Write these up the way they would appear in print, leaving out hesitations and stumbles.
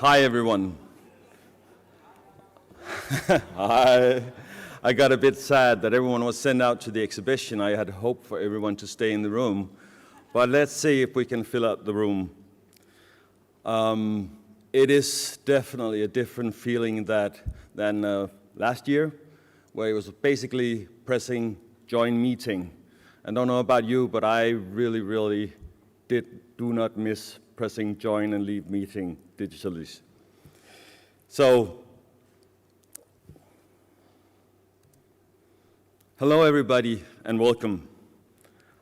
Hi, everyone. I got a bit sad that everyone was sent out to the exhibition. I had hoped for everyone to stay in the room, but let's see if we can fill out the room. It is definitely a different feeling than last year, where it was basically pressing join meeting. I don't know about you, but I really do not miss pressing join and leave meeting digitally. So, hello everybody and welcome.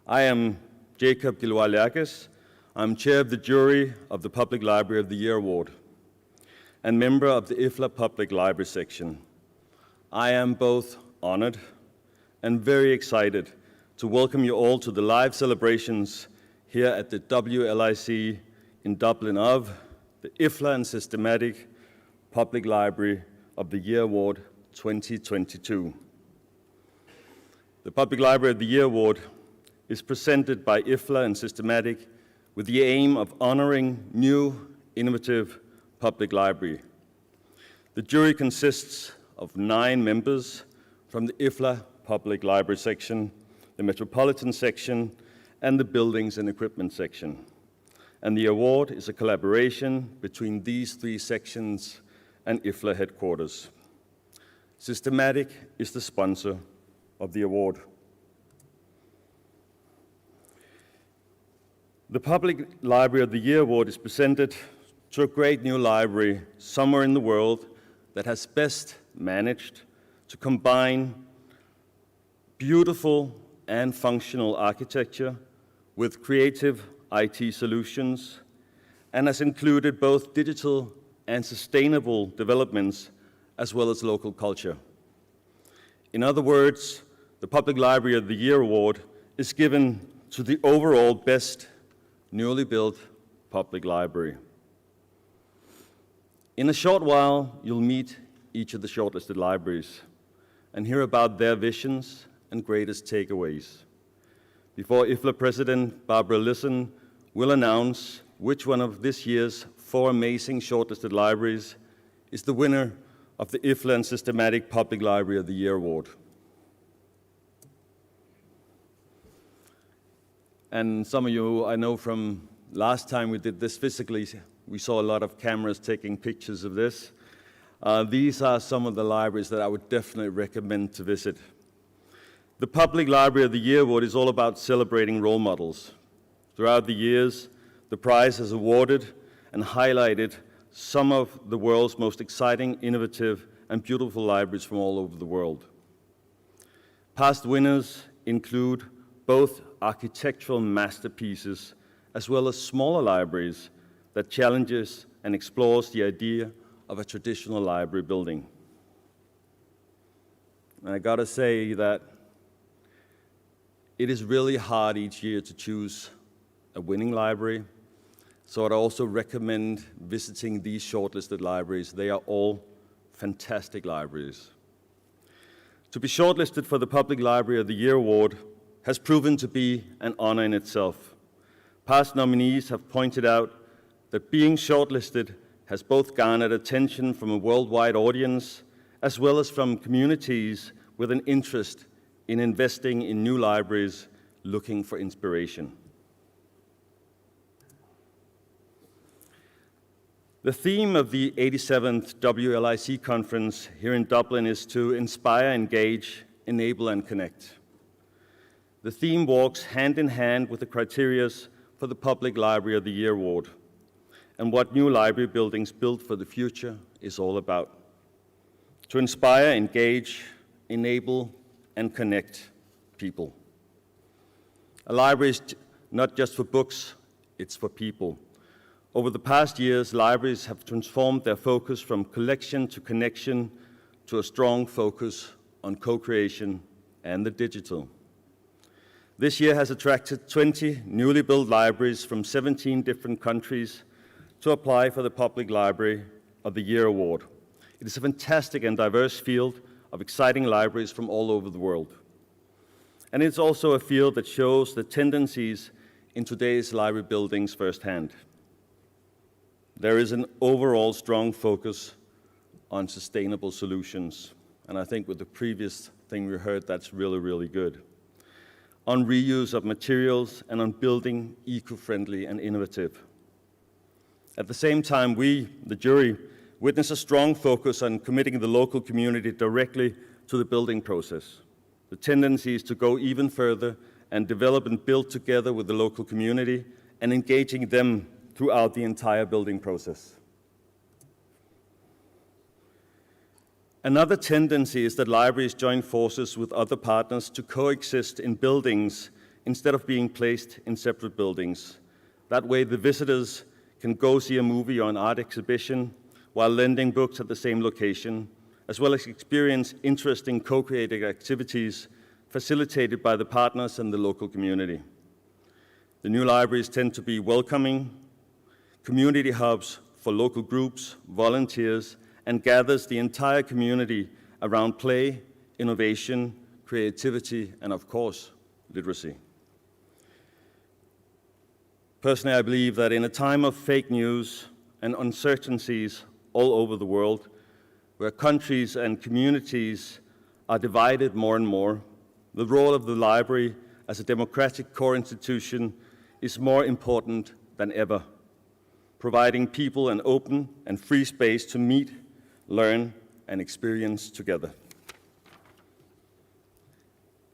I am Jacob Gilwaliakis. I'm chair of the jury of the Public Library of the Year Award and member of the IFLA Public Library section. I am both honored and very excited to welcome you all to the live celebrations here at the WLIC in Dublin of the IFLA and Systematic Public Library of the Year Award 2022. The Public Library of the Year Award is presented by IFLA and Systematic with the aim of honoring new, innovative public library. The jury consists of 9 members from the IFLA Public Library section, the Metropolitan section, and the Buildings and Equipment section. And the award is a collaboration between these 3 sections and IFLA headquarters. Systematic is the sponsor of the award. The Public Library of the Year Award is presented to a great new library somewhere in the world that has best managed to combine beautiful and functional architecture with creative IT solutions and has included both digital and sustainable developments as well as local culture. In other words, the Public Library of the Year Award is given to the overall best newly built public library. In a short while, you'll meet each of the shortlisted libraries and hear about their visions and greatest takeaways. Before IFLA President Barbara Lisson will announce which one of this year's 4 amazing shortlisted libraries is the winner of the IFLA and Systematic Public Library of the Year Award. And some of you, I know from last time we did this physically, we saw a lot of cameras taking pictures of this. These are some of the libraries that I would definitely recommend to visit. The Public Library of the Year Award is all about celebrating role models. Throughout the years, the prize has awarded and highlighted some of the world's most exciting, innovative, and beautiful libraries from all over the world. Past winners include both architectural masterpieces as well as smaller libraries that challenges and explores the idea of a traditional library building. And I gotta say that it is really hard each year to choose a winning library, so I'd also recommend visiting these shortlisted libraries. They are all fantastic libraries. To be shortlisted for the Public Library of the Year Award has proven to be an honor in itself. Past nominees have pointed out that being shortlisted has both garnered attention from a worldwide audience as well as from communities with an interest in investing in new libraries looking for inspiration. The theme of the 87th WLIC conference here in Dublin is to inspire, engage, enable, and connect. The theme walks hand in hand with the criteria for the Public Library of the Year Award and what new library buildings built for the future is all about. To inspire, engage, enable, and connect people. A library is not just for books, it's for people. Over the past years, libraries have transformed their focus from collection to connection to a strong focus on co-creation and the digital. This year has attracted 20 newly built libraries from 17 different countries to apply for the Public Library of the Year Award. It is a fantastic and diverse field of exciting libraries from all over the world. And it's also a field that shows the tendencies in today's library buildings firsthand. there is an overall strong focus on sustainable solutions. And I think with the previous thing we heard, that's really, really good. On reuse of materials and on building eco-friendly and innovative. At the same time, we, the jury, witness a strong focus on committing the local community directly to the building process. The tendency is to go even further and develop and build together with the local community and engaging them throughout the entire building process. Another tendency is that libraries join forces with other partners to coexist in buildings instead of being placed in separate buildings. That way the visitors can go see a movie or an art exhibition while lending books at the same location, as well as experience interesting co-creative activities facilitated by the partners and the local community. The new libraries tend to be welcoming, community hubs for local groups, volunteers, and gathers the entire community around play, innovation, creativity, and of course, literacy. Personally, I believe that in a time of fake news and uncertainties all over the world, where countries and communities are divided more and more, the role of the library as a democratic core institution is more important than ever, providing people an open and free space to meet, learn, and experience together.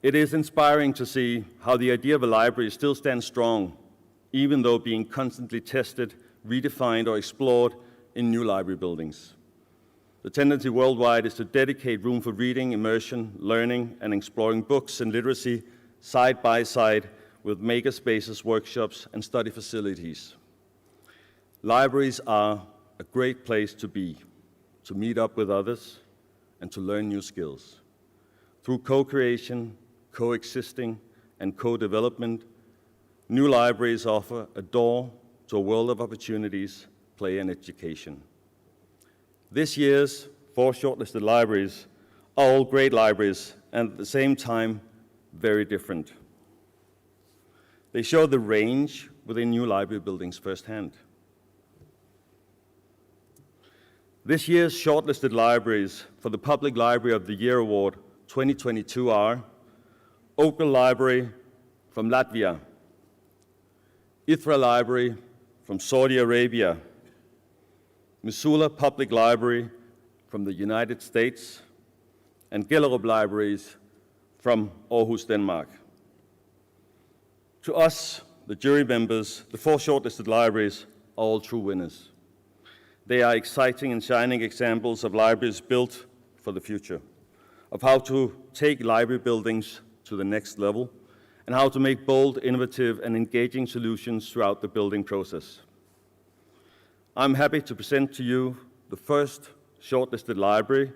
It is inspiring to see how the idea of a library still stands strong, even though being constantly tested, redefined, or explored in new library buildings. The tendency worldwide is to dedicate room for reading, immersion, learning, and exploring books and literacy side by side with makerspaces, workshops, and study facilities. Libraries are a great place to be, to meet up with others, and to learn new skills. Through co-creation, coexisting, and co-development, new libraries offer a door to a world of opportunities, play, and education. This year's 4 shortlisted libraries are all great libraries, and at the same time, very different. They show the range within new library buildings firsthand. This year's shortlisted libraries for the Public Library of the Year Award 2022 are Ogre Library from Latvia, IFLA Library from Saudi Arabia, Missoula Public Library from the United States, and Gellerup Libraries from Aarhus, Denmark. To us, the jury members, the 4 shortlisted libraries are all true winners. They are exciting and shining examples of libraries built for the future, of how to take library buildings to the next level, and how to make bold, innovative, and engaging solutions throughout the building process. I'm happy to present to you the first shortlisted library,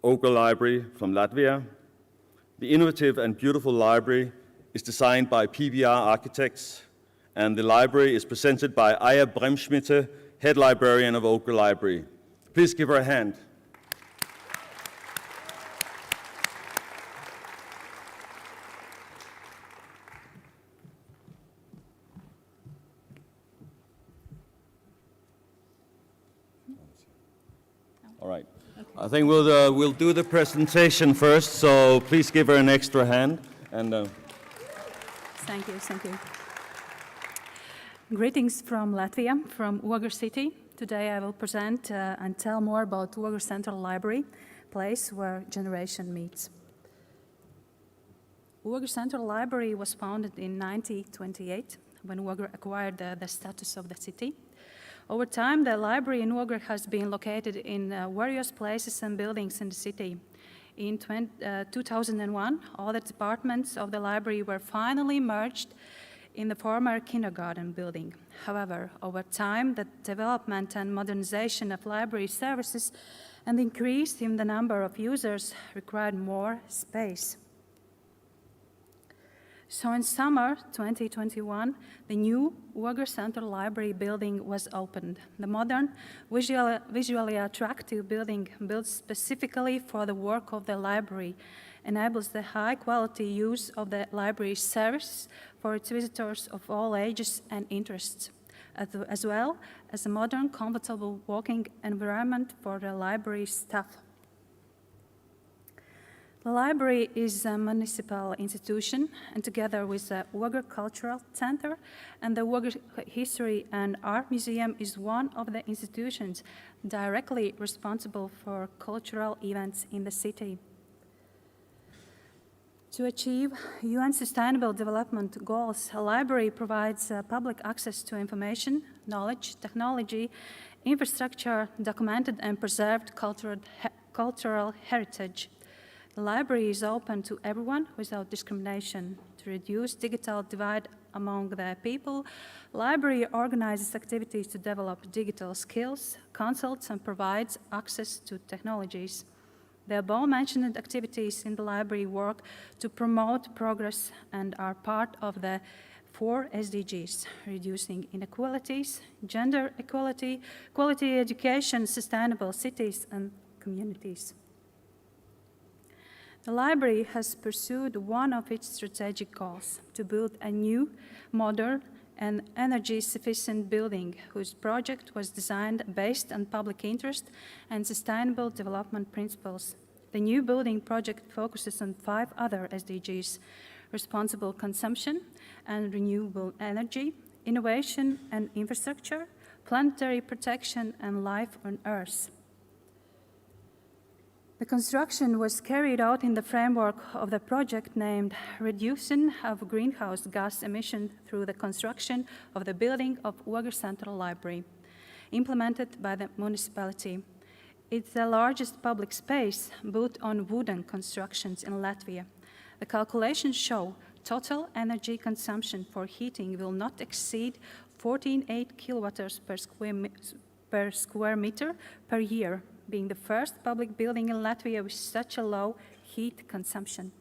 Ogre Library from Latvia. The innovative and beautiful library is designed by PBR architects, and the library is presented by Aya Bremschmitte, head librarian of Ogre Library. Please give her a hand. All right. Okay. I think we'll do the presentation first, so please give her an extra hand. And Thank you, thank you. Greetings from Latvia, from Ogre City. Today I will present and tell more about Ogre Central Library, place where generation meets. Ogre Central Library was founded in 1928 when Ogre acquired the status of the city. Over time, the library in Ogre has been located in various places and buildings in the city. In 2001, all the departments of the library were finally merged in the former kindergarten building. However, over time, the development and modernization of library services and increase in the number of users required more space. So in summer 2021, the new Ogre Central Library building was opened. The modern, visually attractive building, built specifically for the work of the library, enables the high-quality use of the library service for its visitors of all ages and interests. as well as a modern, comfortable working environment for the library staff. The library is a municipal institution, and together with the Ogre Cultural Center and the Ogre History and Art Museum is one of the institutions directly responsible for cultural events in the city. To achieve UN Sustainable Development Goals, a library provides public access to information, knowledge, technology, infrastructure, documented and preserved cultural heritage. The library is open to everyone without discrimination. To reduce digital divide among the people, the library organizes activities to develop digital skills, consults, and provides access to technologies. The above-mentioned activities in the library work to promote progress and are part of the 4 SDGs, reducing inequalities, gender equality, quality education, sustainable cities and communities. The library has pursued one of its strategic goals, to build a new, modern, and energy-sufficient building whose project was designed based on public interest and sustainable development principles. The new building project focuses on 5 other SDGs: responsible consumption and renewable energy, innovation and infrastructure, planetary protection, and life on Earth. The construction was carried out in the framework of the project named Reduction of Greenhouse Gas Emissions through the construction of the building of Ogre Central Library, implemented by the municipality. It's the largest public space built on wooden constructions in Latvia. The calculations show total energy consumption for heating will not exceed 14.8 kilowatts per square meter per year, being the first public building in Latvia with such a low heat consumption.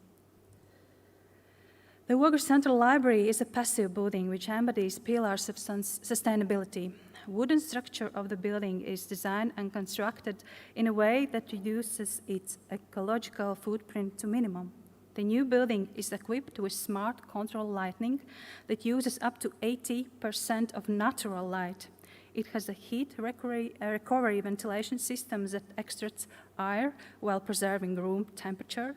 The Ogre Central Library is a passive building which embodies pillars of sustainability. Wooden structure of the building is designed and constructed in a way that reduces its ecological footprint to minimum. The new building is equipped with smart control lighting that uses up to 80% of natural light. It has a heat recovery ventilation system that extracts air while preserving room temperature.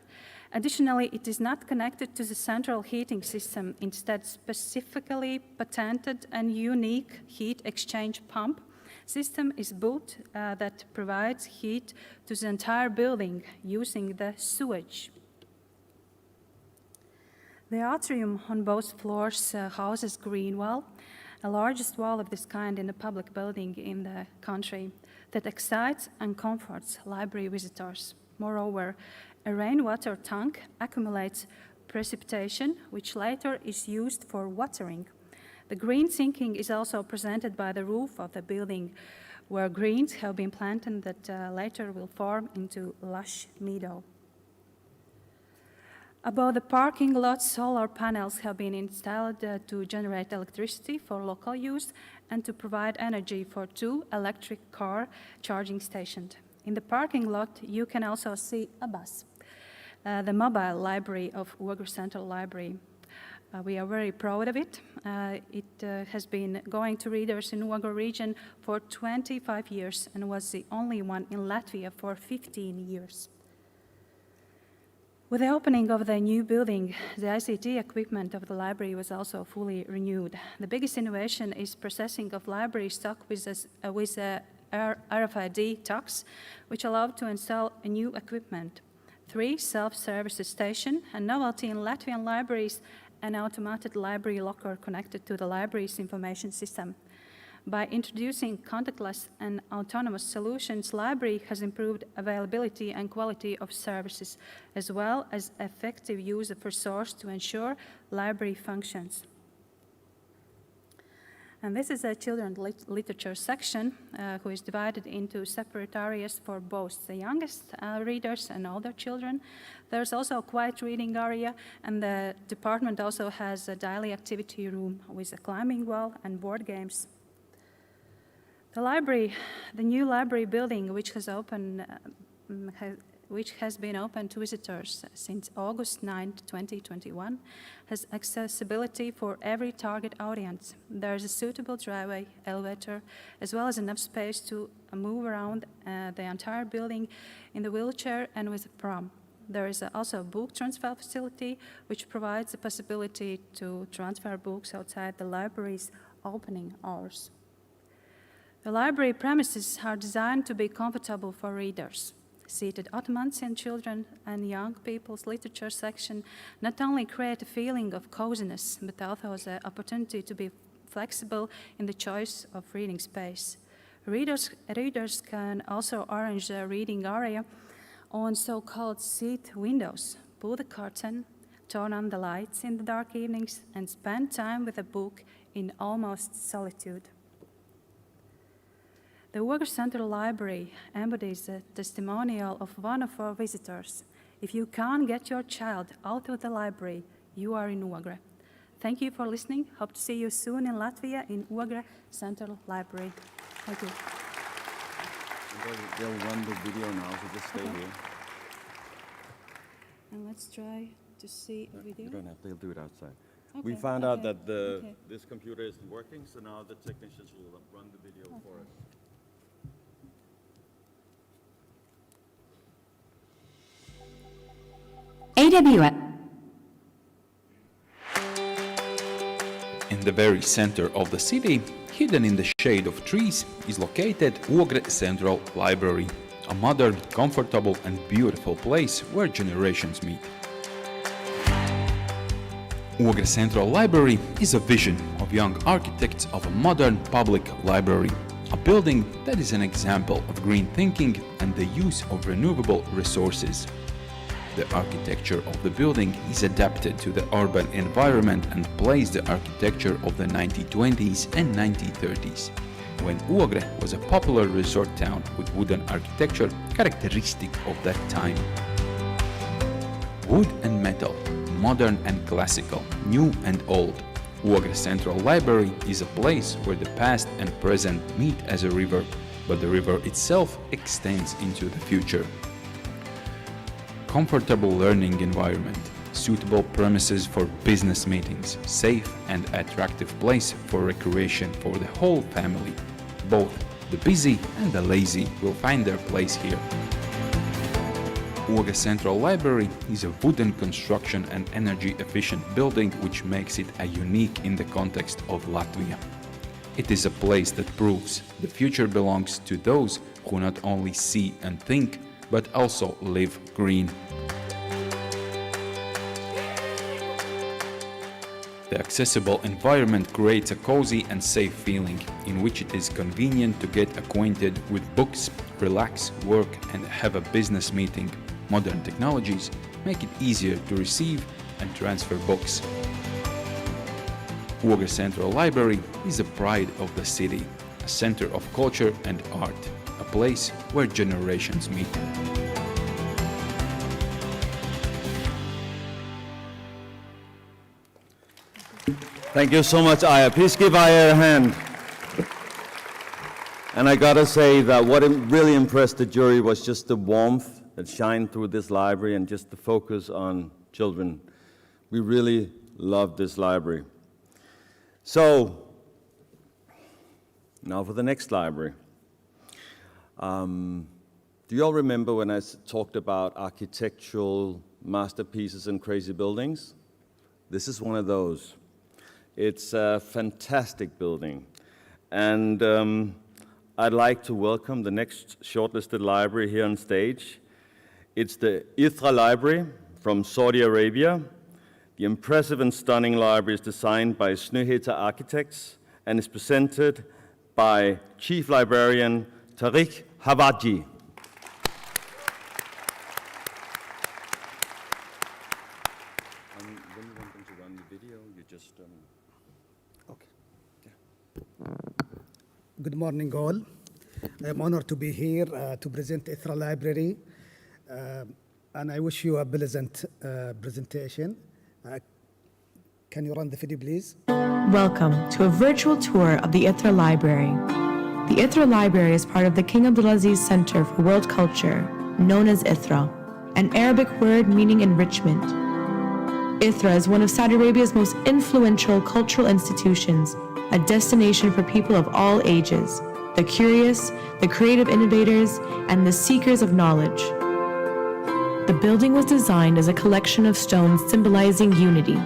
Additionally, it is not connected to the central heating system, instead specifically patented and unique heat exchange pump system is built that provides heat to the entire building using the sewage. The atrium on both floors houses green wall, the largest wall of this kind in a public building in the country that excites and comforts library visitors. Moreover, a rainwater tank accumulates precipitation, which later is used for watering. The green sinking is also presented by the roof of the building, where greens have been planted that later will form into lush meadow. Above the parking lot, solar panels have been installed to generate electricity for local use and to provide energy for 2 electric car charging stations. In the parking lot, you can also see a bus, the mobile library of Ogre Central Library. We are very proud of it. It has been going to readers in Ogre region for 25 years and was the only one in Latvia for 15 years. With the opening of the new building, the ICT equipment of the library was also fully renewed. The biggest innovation is processing of library stock with RFID tags, which allowed to install a new equipment. 3 self-service stations, a novelty in Latvian libraries, an automated library locker connected to the library's information system. By introducing contactless and autonomous solutions, library has improved availability and quality of services, as well as effective use of resources to ensure library functions. And this is a children's literature section, who is divided into separate areas for both the youngest readers and older children. There's also a quiet reading area, and the department also has a daily activity room with a climbing wall and board games. The library, the new library building, which has opened, which has been open to visitors since August 9, 2021, has accessibility for every target audience. There is a suitable driveway, elevator, as well as enough space to move around the entire building in the wheelchair and with a pram. There is also a book transfer facility, which provides the possibility to transfer books outside the library's opening hours. The library premises are designed to be comfortable for readers. Seated ottomans in children and young people's literature section not only create a feeling of coziness, but also the opportunity to be flexible in the choice of reading space. Readers can also arrange a reading area on so-called seat windows, pull the curtain, turn on the lights in the dark evenings, and spend time with a book in almost solitude. The Ogre Central Library embodies the testimonial of one of our visitors. If you can't get your child out of the library, you are in Ogre. Thank you for listening. Hope to see you soon in Latvia in Ogre Central Library. Thank you. They'll run the video now, so just stay here. And let's try to see a video. You don't have to, they'll do it outside. Okay, We found out okay, that this computer isn't working, so now the technicians will run the video for us. AWS. In the very center of the city, hidden in the shade of trees, is located Ogre Central Library, a modern, comfortable and beautiful place where generations meet. Ogre Central Library is a vision of young architects of a modern public library, a building that is an example of green thinking and the use of renewable resources. The architecture of the building is adapted to the urban environment and plays the architecture of the 1920s and 1930s, when Ogre was a popular resort town with wooden architecture characteristic of that time. Wood and metal, modern and classical, new and old, Ogre Central Library is a place where the past and present meet as a river, but the river itself extends into the future. Comfortable learning environment, suitable premises for business meetings, safe and attractive place for recreation for the whole family. Both the busy and the lazy will find their place here. Ogre Central Library is a wooden construction and energy efficient building which makes it a unique in the context of Latvia. It is a place that proves the future belongs to those who not only see and think, but also live green. The accessible environment creates a cozy and safe feeling in which it is convenient to get acquainted with books, relax, work and have a business meeting. Modern technologies make it easier to receive and transfer books. Ogre Central Library is a pride of the city, a center of culture and art, a place where generations meet. Thank you so much, Aya. Please give Aya a hand. And I gotta say that what really impressed the jury was just the warmth that shined through this library and just the focus on children. We really love this library. So, now for the next library. Do you all remember when I talked about architectural masterpieces and crazy buildings? This is one of those. It's a fantastic building. And I'd like to welcome the next shortlisted library here on stage. It's the IFLA Library from Saudi Arabia. The impressive and stunning library is designed by Snøhetta Architects and is presented by Chief Librarian Tariq Hawadji. When you want them to run the video, you just... Okay. Yeah. Good morning, all. I am honored to be here to present IFLA Library, and I wish you a pleasant presentation. Can you run the video, please? Welcome to a virtual tour of the IFLA Library. The IFLA Library is part of the King Abdulaziz Center for World Culture, known as IFLA, an Arabic word meaning enrichment. IFLA is one of Saudi Arabia's most influential cultural institutions, a destination for people of all ages, the curious, the creative innovators, and the seekers of knowledge. The building was designed as a collection of stones symbolizing unity.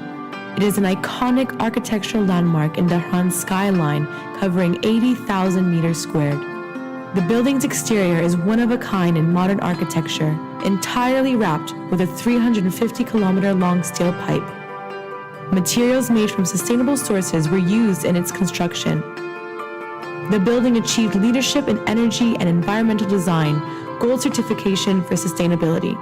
It is an iconic architectural landmark in Dhahran's skyline, covering 80,000 meters squared. The building's exterior is one of a kind in modern architecture, entirely wrapped with a 350-kilometer-long steel pipe. Materials made from sustainable sources were used in its construction. The building achieved leadership in energy and environmental design, gold certification for sustainability.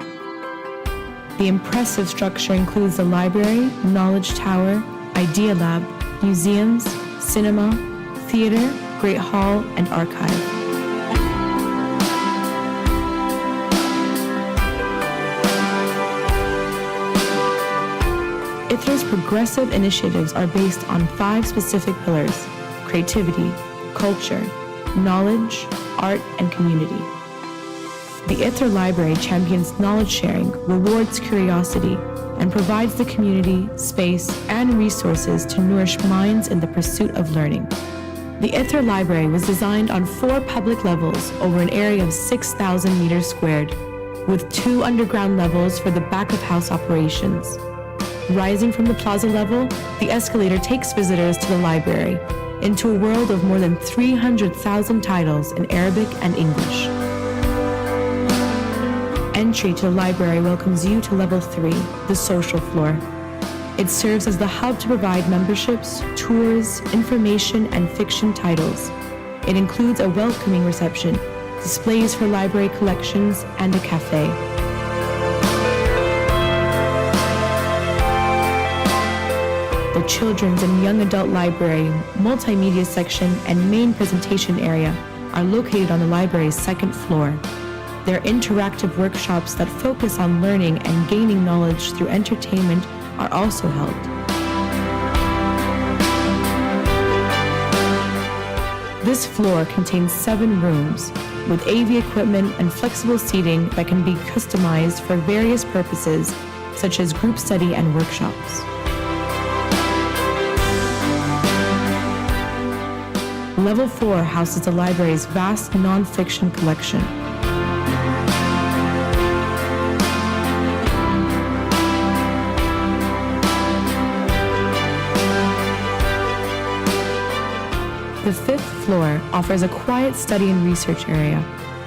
The impressive structure includes the library, knowledge tower, idea lab, museums, cinema, theater, great hall, and archive. IFLA's progressive initiatives are based on 5 specific pillars: creativity, culture, knowledge, art, and community. The IFLA Library champions knowledge sharing, rewards curiosity, and provides the community, space, and resources to nourish minds in the pursuit of learning. The IFLA Library was designed on 4 public levels over an area of 6,000 meters squared, with 2 underground levels for the back-of-house operations. Rising from the plaza level, the escalator takes visitors to the library, into a world of more than 300,000 titles in Arabic and English. Entry to the library welcomes you to level 3, the social floor. It serves as the hub to provide memberships, tours, information, and fiction titles. It includes a welcoming reception, displays for library collections, and a cafe. The Children's and Young Adult Library, Multimedia Section, and Main Presentation Area are located on the library's 2nd floor. Their interactive workshops that focus on learning and gaining knowledge through entertainment are also held. This floor contains 7 rooms with AV equipment and flexible seating that can be customized for various purposes, such as group study and workshops. Level 4 houses the library's vast non-fiction collection. The 5th floor offers a quiet study and research area.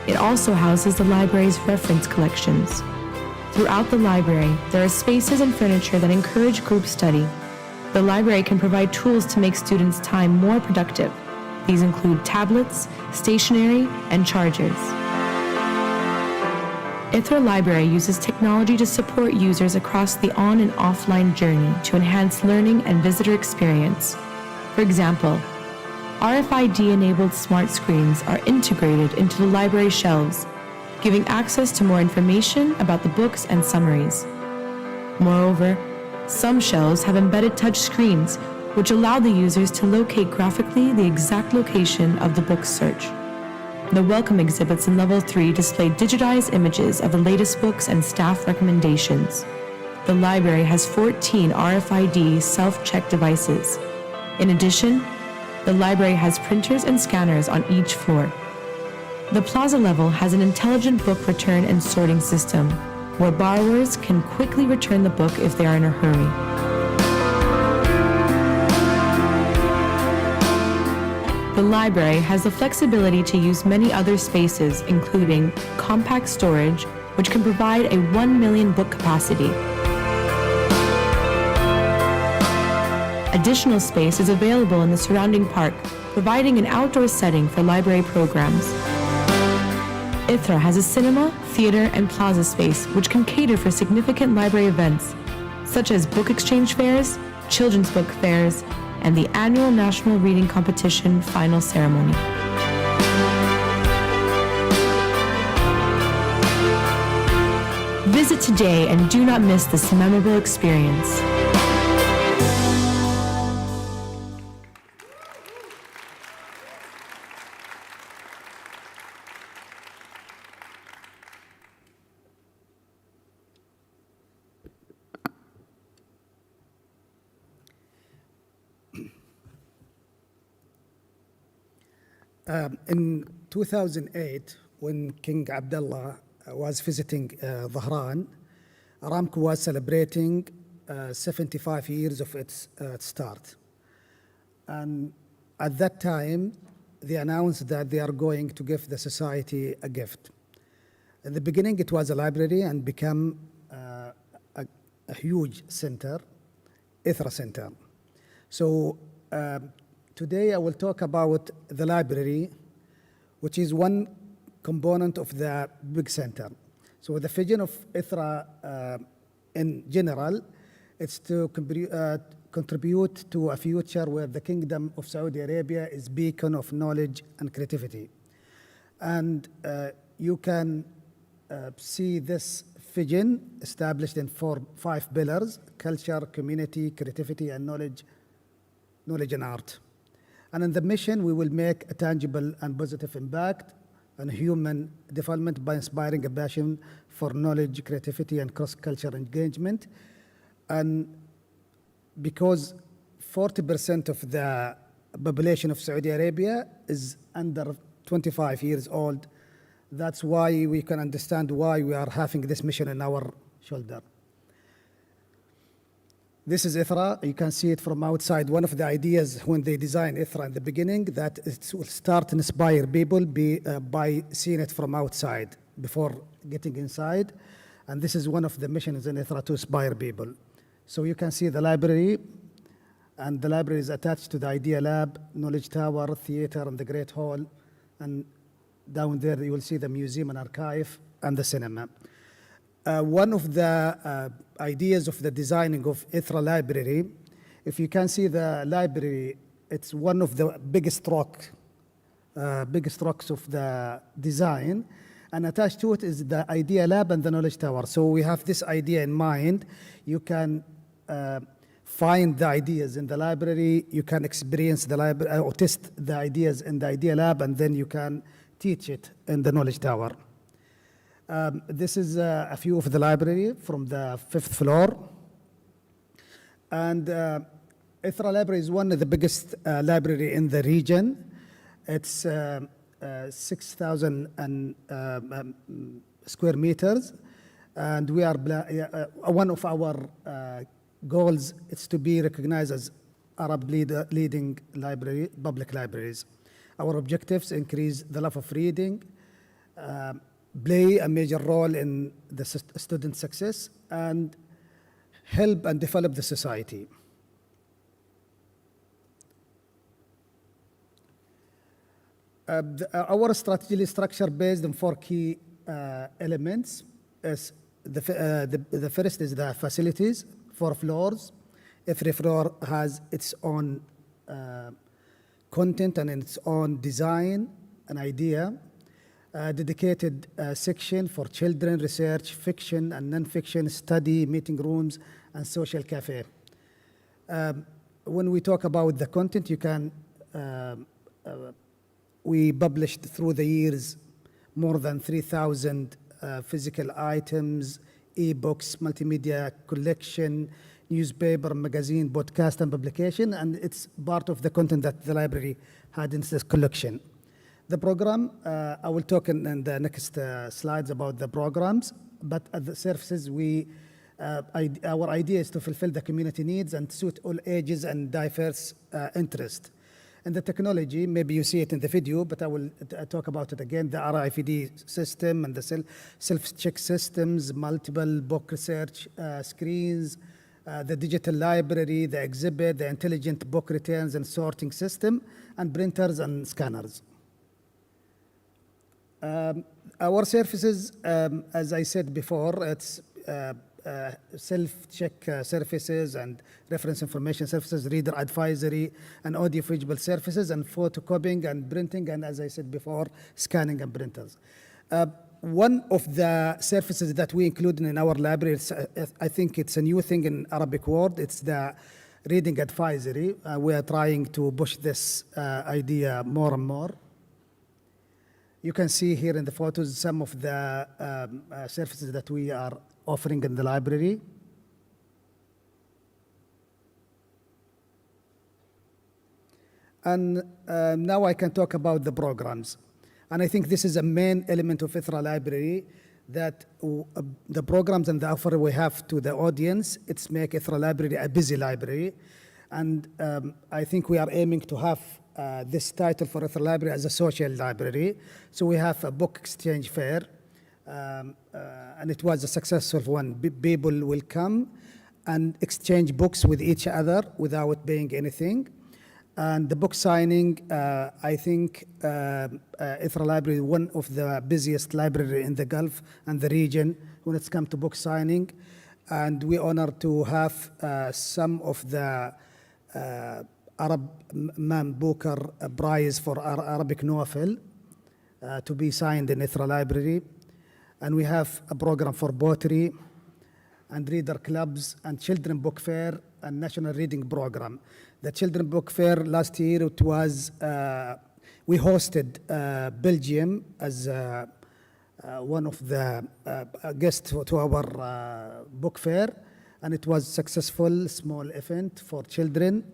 It also houses the library's reference collections. Throughout the library, there are spaces and furniture that encourage group study. The library can provide tools to make students' time more productive. These include tablets, stationery, and chargers. IFLA Library uses technology to support users across the on- and offline journey to enhance learning and visitor experience. For example, RFID-enabled smart screens are integrated into the library shelves, giving access to more information about the books and summaries. Moreover, some shelves have embedded touch screens, which allow the users to locate graphically the exact location of the book's search. The welcome exhibits in Level 3 display digitized images of the latest books and staff recommendations. The library has 14 RFID self-check devices. In addition, the library has printers and scanners on each floor. The plaza level has an intelligent book return and sorting system, where borrowers can quickly return the book if they are in a hurry. The library has the flexibility to use many other spaces, including compact storage, which can provide a 1 million book capacity. Additional space is available in the surrounding park, providing an outdoor setting for library programs. IFLA has a cinema, theater, and plaza space which can cater for significant library events, such as book exchange fairs, children's book fairs, and the annual National Reading Competition final ceremony. Visit today and do not miss this memorable experience. In 2008, when King Abdullah was visiting Dhahran, Aramco was celebrating 75 years of its start. And at that time, they announced that they are going to give the society a gift. In the beginning, it was a library and became a huge center, IFLA Center. So today I will talk about the library, which is one component of the big center. So the vision of IFLA in general, it's to contribute to a future where the Kingdom of Saudi Arabia is beacon of knowledge and creativity. And you can see this vision established in 5 pillars: culture, community, creativity, and knowledge and art. And in the mission, we will make a tangible and positive impact on human development by inspiring a passion for knowledge, creativity, and cross-cultural engagement. And because 40% of the population of Saudi Arabia is under 25 years old, that's why we can understand why we are having this mission on our shoulder. This is IFLA. You can see it from outside. One of the ideas when they designed IFLA in the beginning, that it will start and inspire people by seeing it from outside before getting inside. And this is one of the missions in IFLA, to inspire people. So you can see the library, and the library is attached to the Idea Lab, Knowledge Tower, Theater, and the Great Hall. And down there, you will see the museum and archive and the cinema. One of the ideas of the designing of IFLA library, if you can see the library, it's one of the biggest rocks of the design. And attached to it is the Idea Lab and the Knowledge Tower. So we have this idea in mind. You can find the ideas in the library. You can experience the library or test the ideas in the Idea Lab, and then you can teach it in the Knowledge Tower. This is a view of the library from the 5th floor. And IFLA Library is one of the biggest library in the region. It's 6,000 square meters. And we are one of our goals is to be recognized as Arab leading library, public libraries. Our objectives: increase the love of reading, play a major role in the student success, and help and develop the society. Our strategy is structured based on 4 key elements. The first is the facilities, 4 floors. Every floor has its own content and its own design and idea. Dedicated section for children, research, fiction and non-fiction, study, meeting rooms, and social cafe. When we talk about the content, you can, we published through the years more than 3,000 physical items, e-books, multimedia collection, newspaper, magazine, podcast, and publication, and it's part of the content that the library had in this collection. The program, I will talk in the next slides about the programs, but at the services, our idea is to fulfill the community needs and suit all ages and diverse interests. And the technology, maybe you see it in the video, but I will talk about it again, the RFID system and the self-check systems, multiple book research screens, the digital library, the exhibit, the intelligent book returns and sorting system, and printers and scanners. Our services, as I said before, it's self-check services and reference information services, reader advisory, and audio-visual services, and photocopying and printing, and as I said before, scanning and printers. One of the services that we include in our library, I think it's a new thing in Arabic world, it's the reading advisory. We are trying to push this idea more and more. You can see here in the photos some of the services that we are offering in the library. And now I can talk about the programs. And I think this is a main element of IFLA Library, that the programs and the offer we have to the audience, it's make IFLA Library a busy library. And I think we are aiming to have this title for IFLA Library as a social library. So we have a book exchange fair, and it was a successful one. People will come and exchange books with each other without paying anything. And the book signing, I think IFLA Library is one of the busiest library in the Gulf and the region when it's come to book signing. And we honor to have some of the Arab Man Booker Prize for Arabic novel to be signed in IFLA Library. And we have a program for poetry and reader clubs and children book fair and national reading program. The children book fair last year, it was, we hosted Belgium as one of the guests to our book fair, and it was successful, small event for children.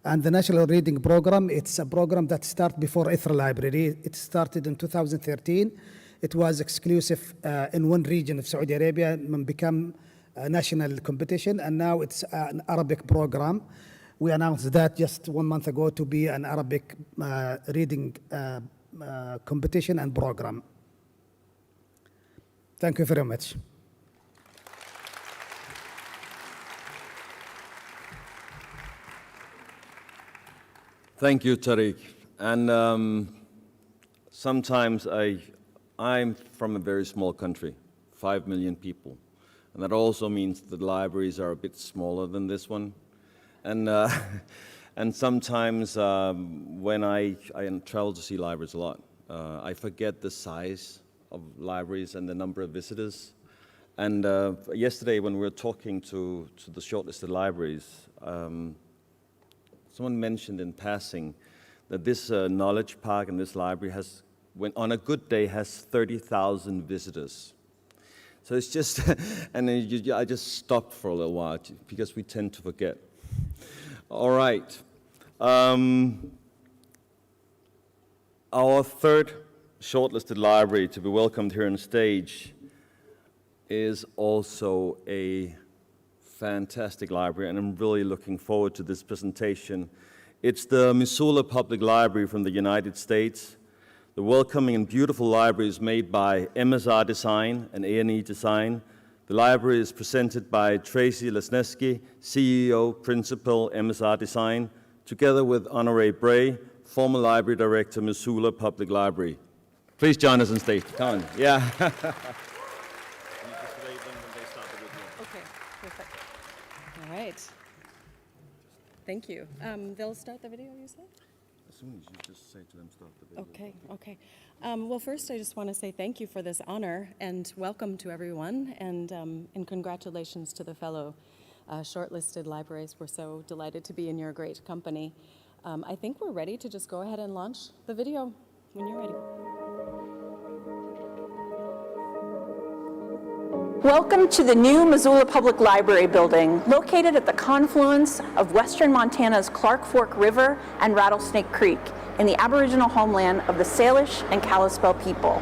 And the national reading program, it's a program that started before IFLA Library. It started in 2013. It was exclusive in one region of Saudi Arabia and become a national competition, and now it's an Arabic program. We announced that just 1 month ago to be an Arabic reading competition and program. Thank you very much. Thank you, Tariq. And sometimes I'm from a very small country, 5 million people. And that also means that libraries are a bit smaller than this one. And, and sometimes when I travel to see libraries a lot, I forget the size of libraries and the number of visitors. And yesterday when we were talking to the shortlisted libraries, someone mentioned in passing that this knowledge park and this library has, when on a good day, has 30,000 visitors. So it's just, and then I just stopped for a little while because we tend to forget. All right. Our third shortlisted library to be welcomed here on stage is also a fantastic library, and I'm really looking forward to this presentation. It's the Missoula Public Library from the United States. The welcoming and beautiful library is made by MSR Design and A&E Design. The library is presented by Tracy Lesneski, CEO, Principal, MSR Design, together with Honoré Bray, former Library Director, Missoula Public Library. Please join us on stage. Come on. Yeah. Okay, perfect. All right. Thank you. They'll start the video, you said? As soon as you just say to them, start the video. Okay, okay. Well, first, I just want to say thank you for this honor and welcome to everyone, and congratulations to the fellow shortlisted libraries. We're so delighted to be in your great company. I think we're ready to just go ahead and launch the video when you're ready. Welcome to the new Missoula Public Library building, located at the confluence of western Montana's Clark Fork River and Rattlesnake Creek in the Aboriginal homeland of the Salish and Kalispel people.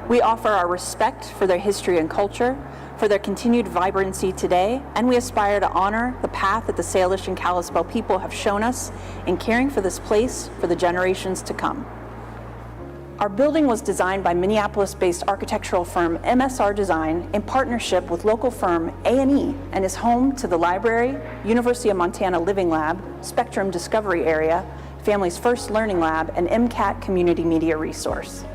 We offer our respect for their history and culture, for their continued vibrancy today, and we aspire to honor the path that the Salish and Kalispel people have shown us in caring for this place for the generations to come. Our building was designed by Minneapolis-based architectural firm MSR Design in partnership with local firm A&E, and is home to the library, University of Montana Living Lab, Spectrum Discovery Area, Family's First Learning Lab, and MCAT Community Media Resource.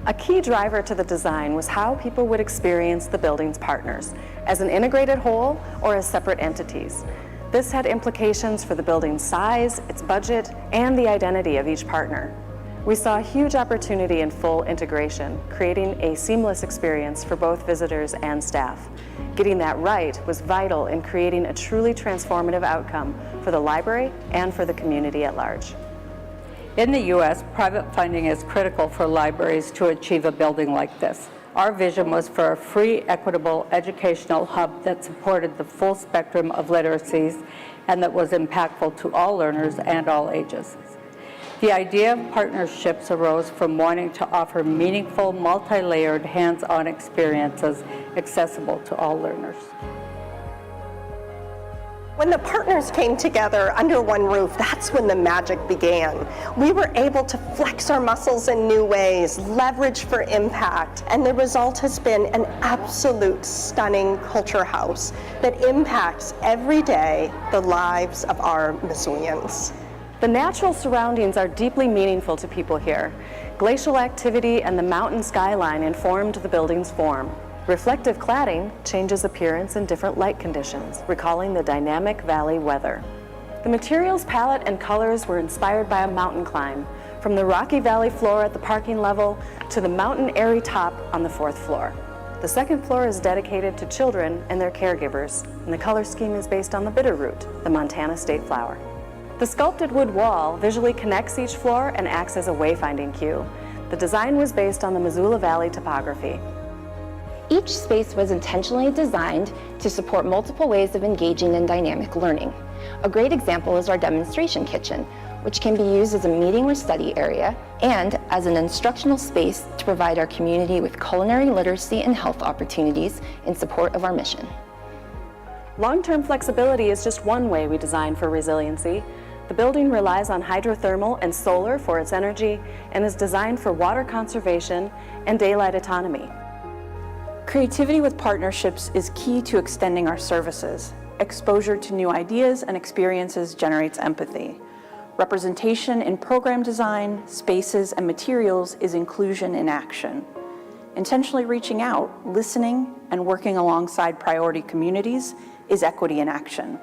A key driver to the design was how people would experience the building's partners, as an integrated whole or as separate entities. This had implications for the building's size, its budget, and the identity of each partner. We saw a huge opportunity in full integration, creating a seamless experience for both visitors and staff. Getting that right was vital in creating a truly transformative outcome for the library and for the community at large. In the U.S., private funding is critical for libraries to achieve a building like this. Our vision was for a free, equitable educational hub that supported the full spectrum of literacies and that was impactful to all learners and all ages. The idea of partnerships arose from wanting to offer meaningful, multi-layered, hands-on experiences accessible to all learners. When the partners came together under one roof, that's when the magic began. We were able to flex our muscles in new ways, leverage for impact, and the result has been an absolute stunning culture house that impacts every day the lives of our Missoulians. The natural surroundings are deeply meaningful to people here. Glacial activity and the mountain skyline informed the building's form. Reflective cladding changes appearance in different light conditions, recalling the dynamic valley weather. The materials palette and colors were inspired by a mountain climb, from the rocky valley floor at the parking level to the mountain airy top on the 4th floor. The 2nd floor is dedicated to children and their caregivers, and the color scheme is based on the bitterroot, the Montana state flower. The sculpted wood wall visually connects each floor and acts as a wayfinding cue. The design was based on the Missoula Valley topography. Each space was intentionally designed to support multiple ways of engaging in dynamic learning. A great example is our demonstration kitchen, which can be used as a meeting or study area and as an instructional space to provide our community with culinary literacy and health opportunities in support of our mission. Long-term flexibility is just one way we design for resiliency. The building relies on hydrothermal and solar for its energy and is designed for water conservation and daylight autonomy. Creativity with partnerships is key to extending our services. Exposure to new ideas and experiences generates empathy. Representation in program design, spaces, and materials is inclusion in action. Intentionally reaching out, listening, and working alongside priority communities is equity in action.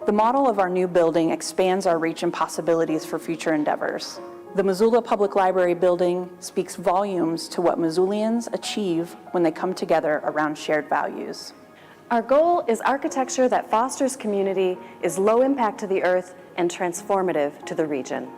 The model of our new building expands our reach and possibilities for future endeavors. The Missoula Public Library building speaks volumes to what Missoulians achieve when they come together around shared values. Our goal is architecture that fosters community, is low impact to the earth, and transformative to the region.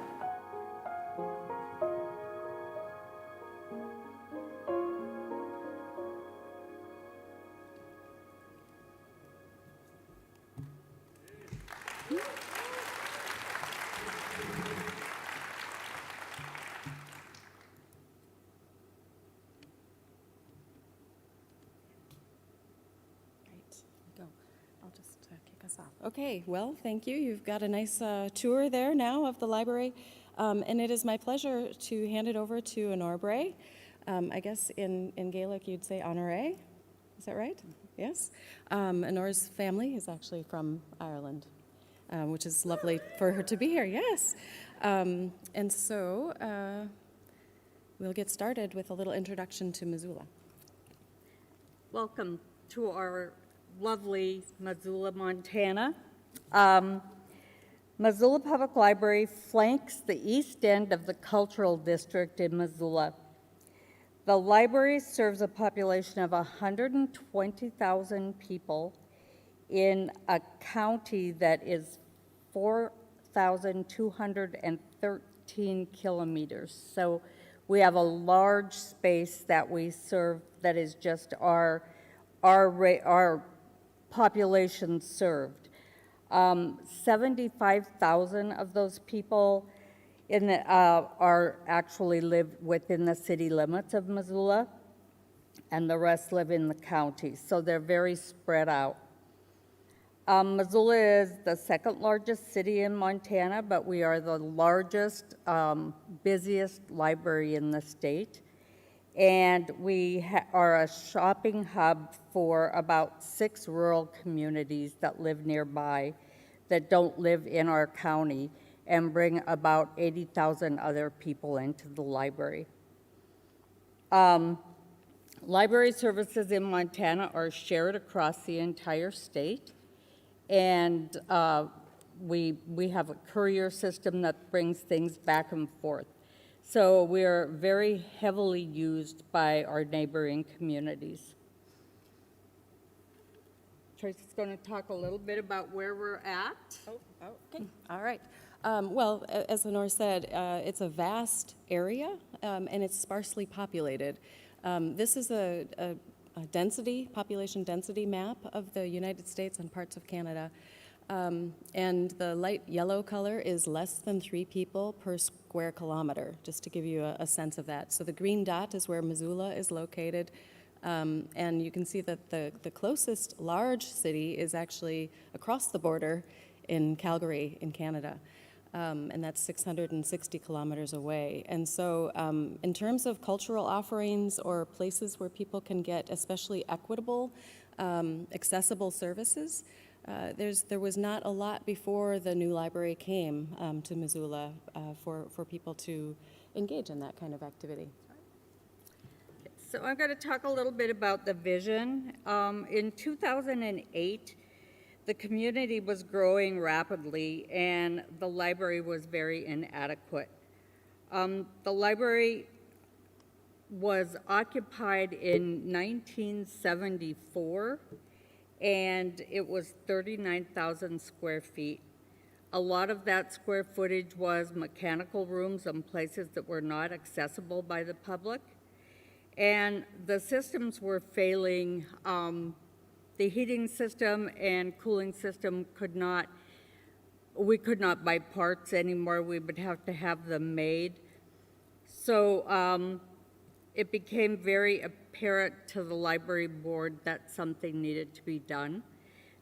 Okay, well, thank you. You've got a nice tour there now of the library, and it is my pleasure to hand it over to an Ogre. I guess in Gaelic you'd say honoré. Is that right? Yes. Honore's family is actually from Ireland, which is lovely for her to be here. Yes. And so we'll get started with a little introduction to Missoula. Welcome to our lovely Missoula, Montana. Missoula Public Library flanks the east end of the cultural district in Missoula. The library serves a population of 120,000 people in a county that is 4,213 kilometers. So we have a large space that we serve that is just our population served. 75,000 of those people actually live within the city limits of Missoula, and the rest live in the county, so they're very spread out. Missoula is the second largest city in Montana, but we are the largest, busiest library in the state. And we are a shopping hub for about 6 rural communities that live nearby that don't live in our county and bring about 80,000 other people into the library. Library services in Montana are shared across the entire state, and we have a courier system that brings things back and forth. So we're very heavily used by our neighboring communities. Tracy's going to talk a little bit about where we're at. Okay, all right. Well, as Lenore said, it's a vast area, and it's sparsely populated. This is a population density map of the United States and parts of Canada. And the light yellow color is less than 3 people per square kilometer, just to give you a sense of that. So the green dot is where Missoula is located. And you can see that the closest large city is actually across the border in Calgary, in Canada. And that's 660 kilometers away. And so in terms of cultural offerings or places where people can get especially equitable, accessible services, there was not a lot before the new library came to Missoula for people to engage in that kind of activity. So I'm going to talk a little bit about the vision. In 2008, the community was growing rapidly and the library was very inadequate. The library was occupied in 1974 and it was 39,000 square feet. A lot of that square footage was mechanical rooms and places that were not accessible by the public. And the systems were failing. The heating system and cooling system we could not buy parts anymore. We would have to have them made. So it became very apparent to the library board that something needed to be done.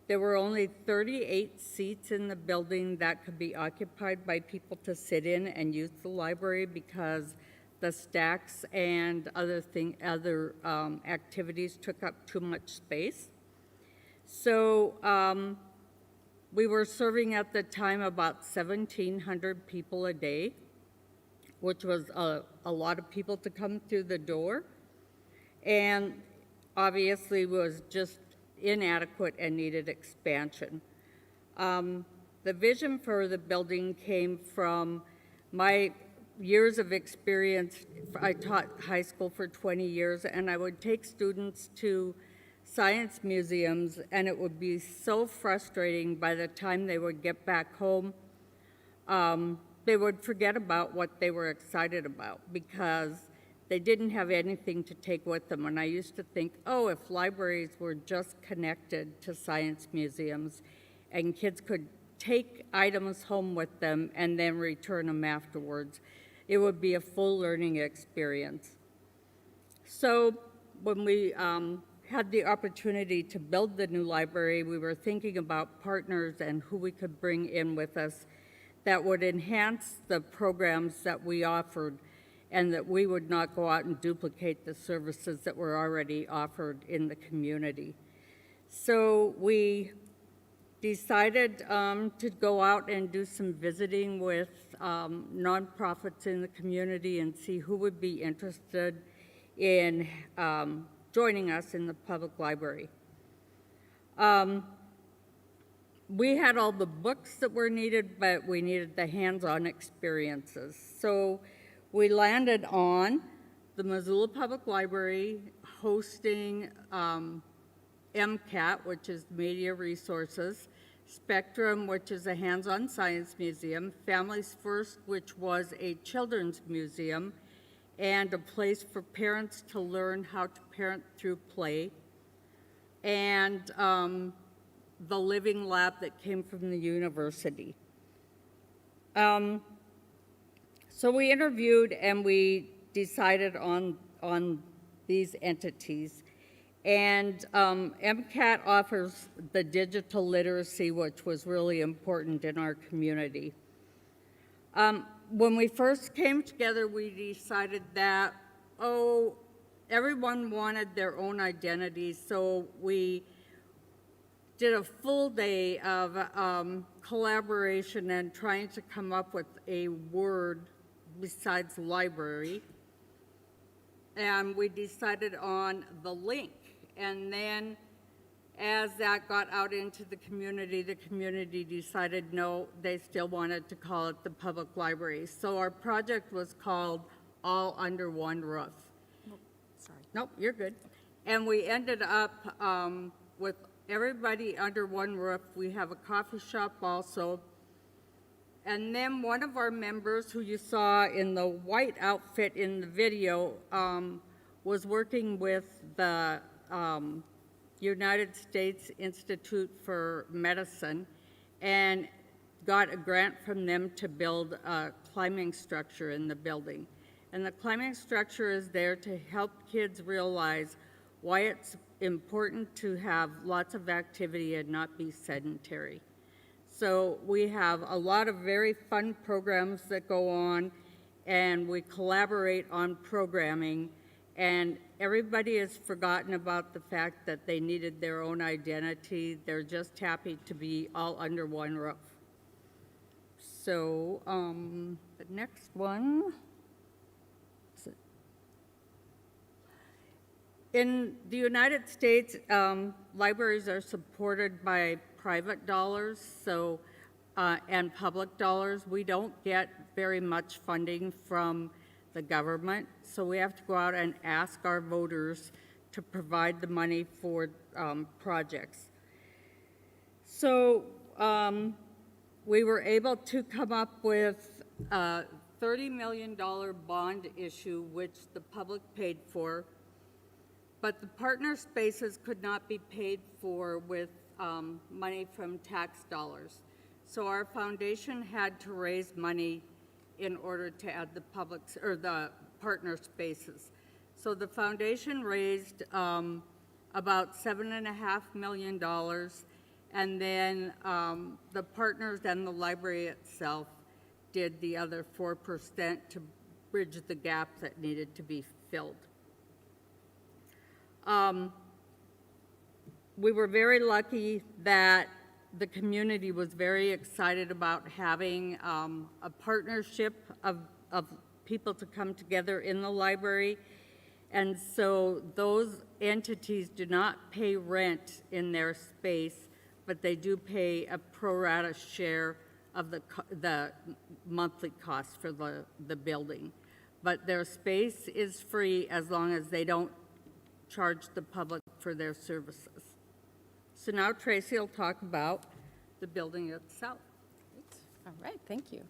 There were only 38 seats in the building that could be occupied by people to sit in and use the library because the stacks and other activities took up too much space. So we were serving at the time about 1,700 people a day, which was a lot of people to come through the door, and obviously was just inadequate and needed expansion. The vision for the building came from my years of experience. I taught high school for 20 years, and I would take students to science museums, and it would be so frustrating by the time they would get back home. They would forget about what they were excited about because they didn't have anything to take with them. And I used to think, oh, if libraries were just connected to science museums and kids could take items home with them and then return them afterwards, it would be a full learning experience. So when we had the opportunity to build the new library, we were thinking about partners and who we could bring in with us that would enhance the programs that we offered and that we would not go out and duplicate the services that were already offered in the community. So we decided to go out and do some visiting with nonprofits in the community and see who would be interested in joining us in the public library. We had all the books that were needed, but we needed the hands-on experiences. So we landed on the Missoula Public Library hosting MCAT, which is Media Resources, Spectrum, which is a hands-on science museum, Families First, which was a children's museum, and a place for parents to learn how to parent through play, and the living lab that came from the university. So we interviewed and we decided on these entities. And MCAT offers the digital literacy, which was really important in our community. When we first came together, we decided that, everyone wanted their own identity, so we did a full day of collaboration and trying to come up with a word besides library. And we decided on the link. And then as that got out into the community decided no, they still wanted to call it the public library. So our project was called All Under One Roof. Sorry. Nope, you're good. And we ended up with everybody under one roof. We have a coffee shop also. And then one of our members, who you saw in the white outfit in the video, was working with the United States Institute for Medicine, and got a grant from them to build a climbing structure in the building. And the climbing structure is there to help kids realize why it's important to have lots of activity and not be sedentary. So we have a lot of very fun programs that go on, and we collaborate on programming, and everybody has forgotten about the fact that they needed their own identity. They're just happy to be all under one roof. So the next one. In the United States, libraries are supported by private dollars, so and public dollars. We don't get very much funding from the government, so we have to go out and ask our voters to provide the money for projects. So we were able to come up with a $30 million bond issue, which the public paid for, but the partner spaces could not be paid for with money from tax dollars. So our foundation had to raise money in order to add the the partner spaces. So the foundation raised about $7.5 million, and then the partners and the library itself did the other 4% to bridge the gap that needed to be filled. We were very lucky that the community was very excited about having a partnership of people to come together in the library. And so those entities do not pay rent in their space, but they do pay a pro rata share of the monthly cost for the building. But their space is free as long as they don't charge the public for their services. So now Tracy will talk about the building itself. All right, thank you.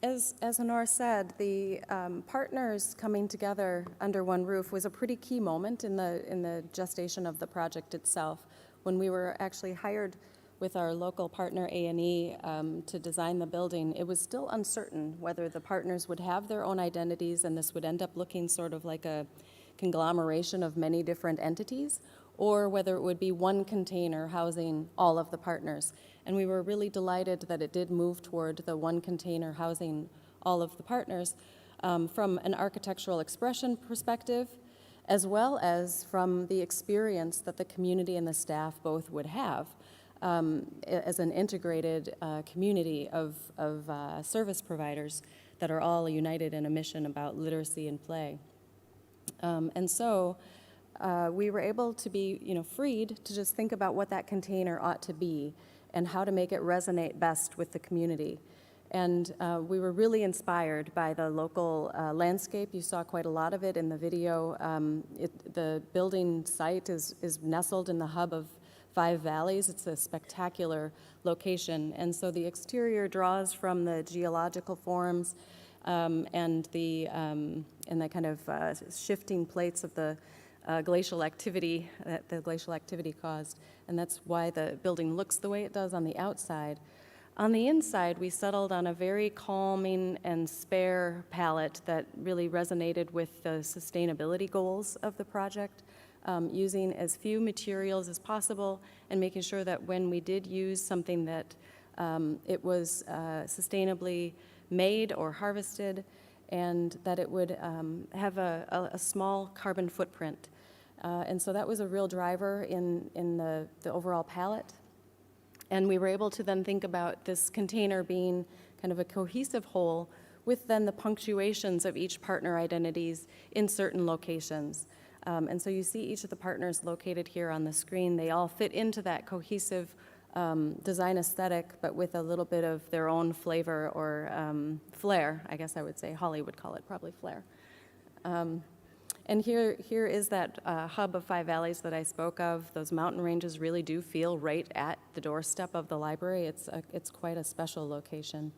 As Honor said, the partners coming together under one roof was a pretty key moment in the gestation of the project itself. When we were actually hired with our local partner A&E to design the building, it was still uncertain whether the partners would have their own identities and this would end up looking sort of like a conglomeration of many different entities, or whether it would be one container housing all of the partners. And we were really delighted that it did move toward the one container housing all of the partners from an architectural expression perspective, as well as from the experience that the community and the staff both would have as an integrated community of service providers that are all united in a mission about literacy and play. And so we were able to be, freed to just think about what that container ought to be and how to make it resonate best with the community. And we were really inspired by the local landscape. You saw quite a lot of it in the video. The building site is nestled in the hub of 5 valleys. It's a spectacular location. And so the exterior draws from the geological forms and the kind of shifting plates of the glacial activity that the glacial activity caused. And that's why the building looks the way it does on the outside. On the inside, we settled on a very calming and spare palette that really resonated with the sustainability goals of the project, using as few materials as possible and making sure that when we did use something that it was sustainably made or harvested, and that it would have a small carbon footprint. And so that was a real driver in the overall palette. And we were able to then think about this container being kind of a cohesive whole with then the punctuations of each partner identities in certain locations. And so you see each of the partners located here on the screen. They all fit into that cohesive design aesthetic, but with a little bit of their own flavor or flair, I guess I would say. Holly would call it probably flair. And here is that hub of 5 valleys that I spoke of. Those mountain ranges really do feel right at the doorstep of the library. It's quite a special location.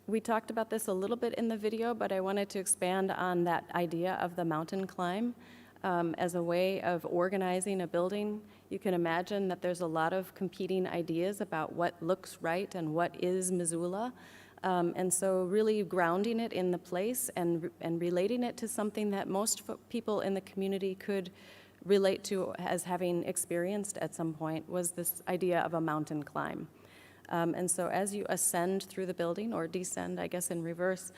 We talked about this a little bit in the video, but I wanted to expand on that idea of the mountain climb. as a way of organizing a building. You can imagine that there's a lot of competing ideas about what looks right and what is Missoula. And so really grounding it in the place and relating it to something that most people in the community could relate to as having experienced at some point was this idea of a mountain climb. And so as you ascend through the building, or descend, I guess, in reverse,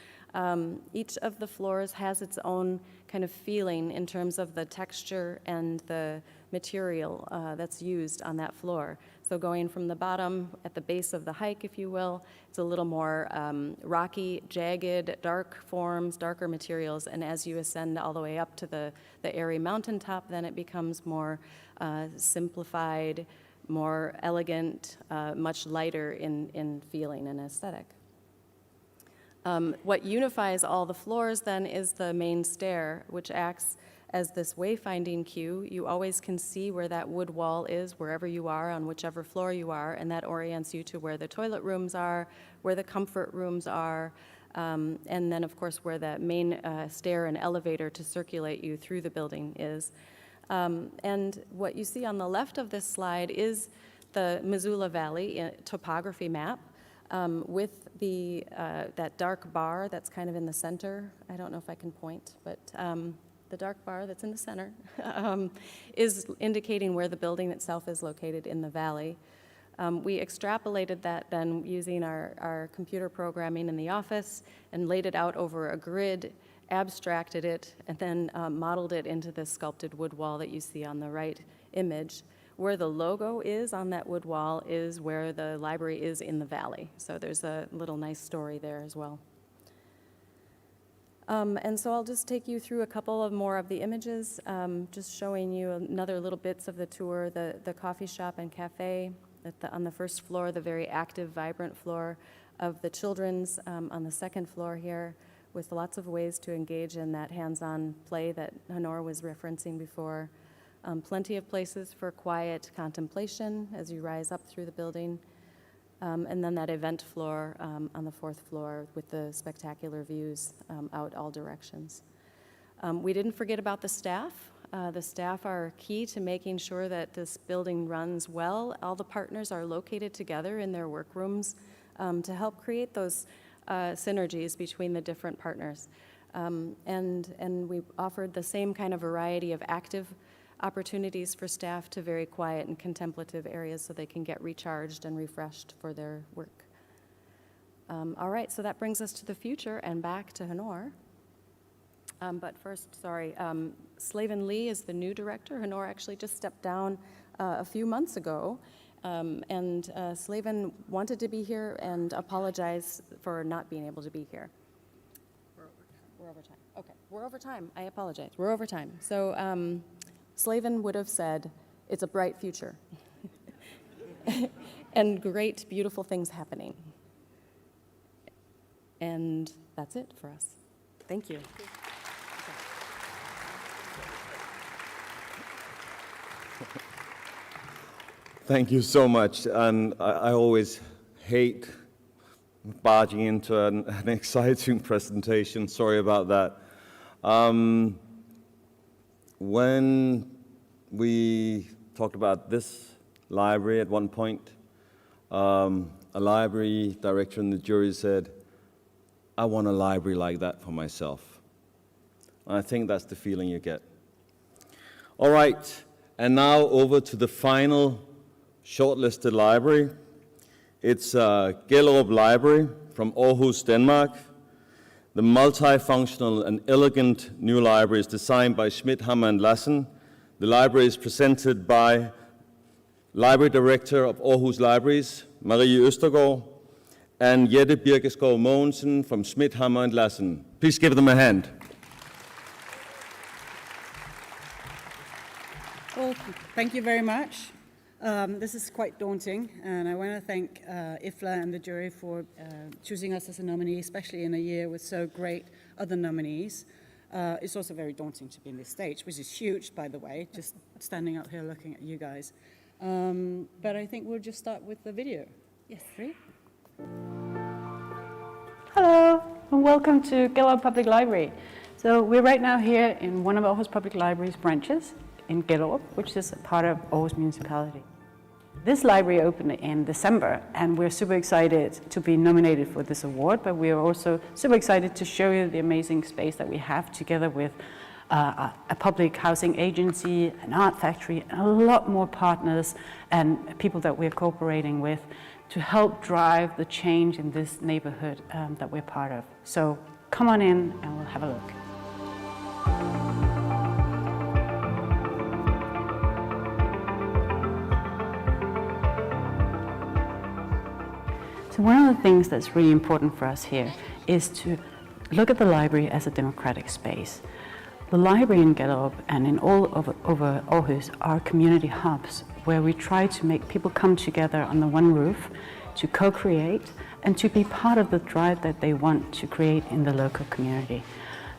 each of the floors has its own kind of feeling in terms of the texture and the material that's used on that floor. So going from the bottom at the base of the hike, if you will, it's a little more rocky, jagged, dark forms, darker materials, and as you ascend all the way up to the airy mountaintop, then it becomes more simplified, more elegant, much lighter in feeling and aesthetic. What unifies all the floors then is the main stair, which acts as this wayfinding cue. You always can see where that wood wall is, wherever you are, on whichever floor you are, and that orients you to where the toilet rooms are, where the comfort rooms are, and then, of course, where that main stair and elevator to circulate you through the building is. And what you see on the left of this slide is the Missoula Valley topography map with that dark bar that's kind of in the center. I don't know if I can point, but the dark bar that's in the center is indicating where the building itself is located in the valley. We extrapolated that then using our computer programming in the office and laid it out over a grid, abstracted it, and then modeled it into this sculpted wood wall that you see on the right image. Where the logo is on that wood wall is where the library is in the valley. So there's a little nice story there as well. And so I'll just take you through a couple of more of the images, just showing you another little bits of the tour, the coffee shop and cafe on the first floor, the very active, vibrant floor of the children's on the second floor here, with lots of ways to engage in that hands-on play that Honor was referencing before. Plenty of places for quiet contemplation as you rise up through the building. And then that event floor on the fourth floor with the spectacular views out all directions. We didn't forget about the staff. The staff are key to making sure that this building runs well. All the partners are located together in their workrooms to help create those synergies between the different partners. And we offered the same kind of variety of active opportunities for staff to very quiet and contemplative areas so they can get recharged and refreshed for their work. All right, so that brings us to the future and back to Honor. But first, sorry, Slavin Lee is the new director. Honor actually just stepped down a few months ago. And Slavin wanted to be here and apologize for not being able to be here. We're over time. Okay, we're over time. I apologize. We're over time. So Slavin would have said, it's a bright future and great, beautiful things happening. And that's it for us. Thank you. Thank you so much. And I always hate barging into an exciting presentation. Sorry about that. When we talked about this library at one point, a library director in the jury said, I want a library like that for myself. And I think that's the feeling you get. All right, and now over to the final shortlisted library. It's Gellerup Library from Aarhus, Denmark. The multifunctional and elegant new library is designed by Schmidt, Hammer & Lassen. The library is presented by Library Director of Aarhus Libraries, Marie Østergaard, and Jette Birkeskov Mogensen from Schmidt, Hammer & Lassen. Please give them a hand. Well, thank you very much. This is quite daunting, and I want to thank IFLA and the jury for choosing us as a nominee, especially in a year with so great other nominees. It's also very daunting to be on this stage, which is huge, by the way, just standing up here looking at you guys. But I think we'll just start with the video. Yes, ready? Hello, and welcome to Gellerup Public Library. So we're right now here in one of Aarhus Public Library's branches in Gellerup, which is a part of Aarhus Municipality. This library opened in December, and we're super excited to be nominated for this award, but we are also super excited to show you the amazing space that we have together with a public housing agency, an art factory, and a lot more partners and people that we're cooperating with to help drive the change in this neighborhood that we're part of. So come on in and we'll have a look. So one of the things that's really important for us here is to look at the library as a democratic space. The library in Gellerup and in all over Aarhus are community hubs where we try to make people come together under one roof to co-create and to be part of the drive that they want to create in the local community.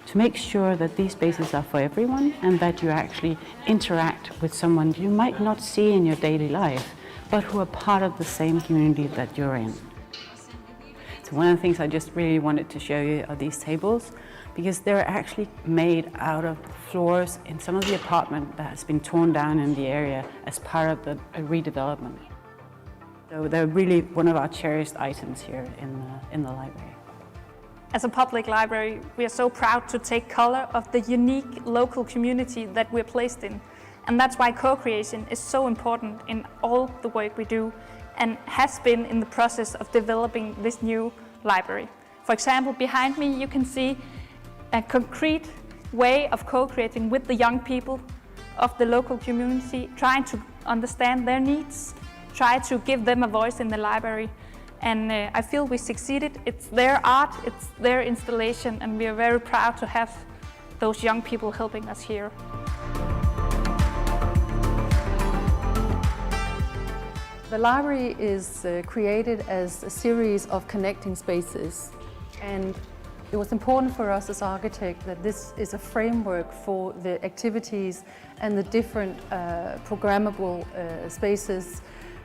To make sure that these spaces are for everyone and that you actually interact with someone you might not see in your daily life, but who are part of the same community that you're in. So one of the things I just really wanted to show you are these tables, because they're actually made out of floors in some of the apartment that has been torn down in the area as part of the redevelopment. So they're really one of our cherished items here in the library. As a public library, we are so proud to take color of the unique local community that we're placed in. And that's why co-creation is so important in all the work we do and has been in the process of developing this new library. For example, behind me you can see a concrete way of co-creating with the young people of the local community, trying to understand their needs, try to give them a voice in the library. And I feel we succeeded. It's their art, it's their installation, and we are very proud to have those young people helping us here. The library is created as a series of connecting spaces, and it was important for us as architects that this is a framework for the activities and the different programmable spaces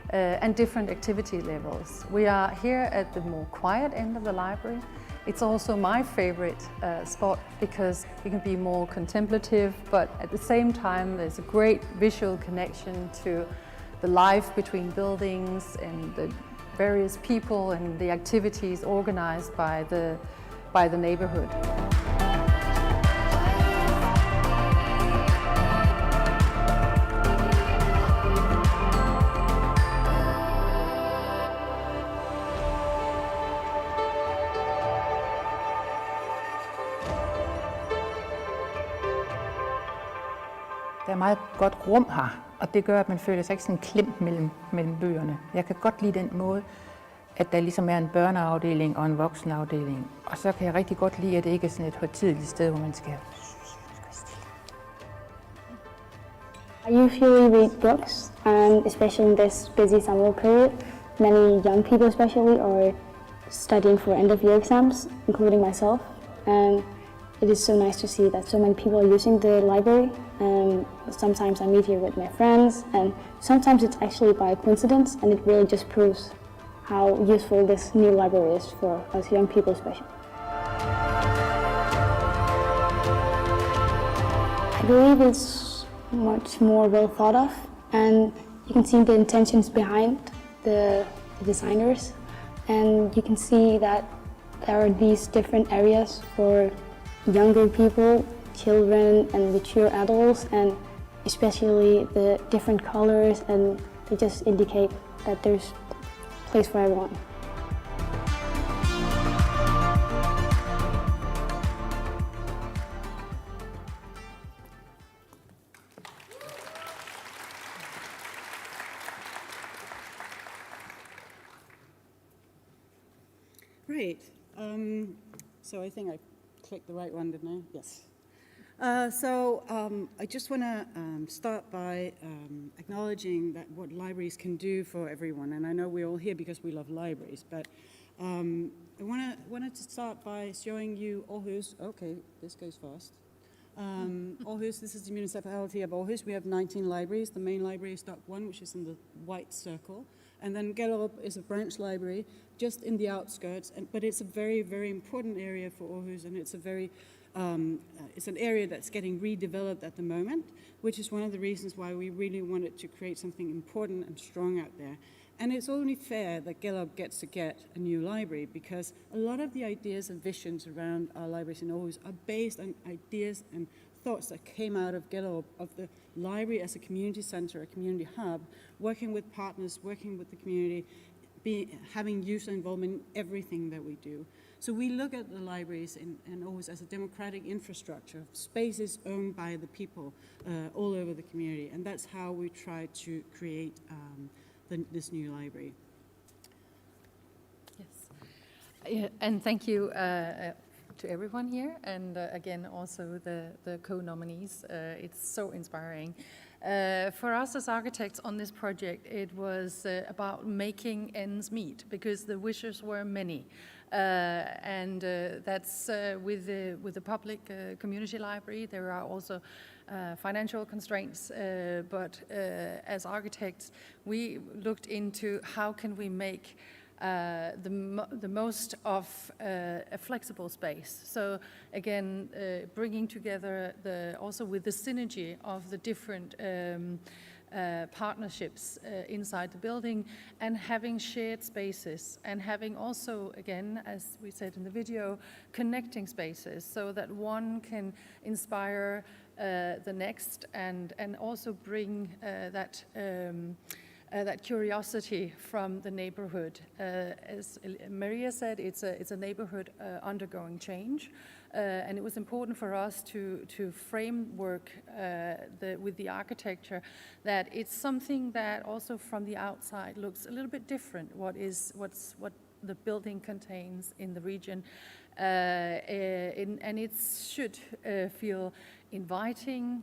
and different activity levels. We are here at the more quiet end of the library. It's also my favorite spot because it can be more contemplative, but at the same time there's a great visual connection to the life between buildings and the various people and the activities organized by the neighborhood. Der er meget godt rum her, og det gør, at man føler sig ikke sådan klemt mellem bøgerne. Jeg kan godt lide den måde, at der ligesom er en børneafdeling og en voksenafdeling. Og så kan jeg rigtig godt lide, at det ikke er sådan et højtideligt sted, hvor man skal... I usually read books, and especially in this busy summer period, many young people especially are studying for end-of-year exams, including myself. And it is so nice to see that so many people are using the library. And sometimes I meet here with my friends, and sometimes it's actually by coincidence, and it really just proves how useful this new library is for us young people especially. I believe it's much more well thought of, and you can see the intentions behind the designers, and you can see that there are these different areas for younger people, children and mature adults, and especially the different colors, and they just indicate that there's a place for everyone. Great. So I think I clicked the right one, didn't I? Yes. I just want to start by acknowledging that what libraries can do for everyone. And I know we're all here because we love libraries, but I wanted to start by showing you Aarhus. Okay, this goes fast. Aarhus, this is the municipality of Aarhus. We have 19 libraries. The main library is Stock 1, which is in the white circle. And then Gellerup is a branch library just in the outskirts, but it's a very, very important area for Aarhus, and it's a very It's an area that's getting redeveloped at the moment, which is one of the reasons why we really wanted to create something important and strong out there. And it's only fair that Gelab gets to get a new library, because a lot of the ideas and visions around our libraries in Aarhus are based on ideas and thoughts that came out of Gelab, of the library as a community center, a community hub, working with partners, working with the community, having user involvement in everything that we do. So we look at the libraries in Aarhus as a democratic infrastructure, spaces owned by the people all over the community, and that's how we try to create this new library. Yes, yeah, and thank you to everyone here, and again also the co-nominees. It's so inspiring. For us as architects on this project, it was about making ends meet, because the wishes were many. And that's with the public community library. There are also financial constraints, but as architects, we looked into how can we make the most of a flexible space. So again, bringing together also with the synergy of the different partnerships inside the building, and having shared spaces, and having also, again, as we said in the video, connecting spaces, so that one can inspire the next, and also bring that curiosity from the neighborhood. As Maria said, it's a neighborhood undergoing change, and it was important for us to framework with the architecture that it's something that also from the outside looks a little bit different. What the building contains in the region, and it should feel inviting,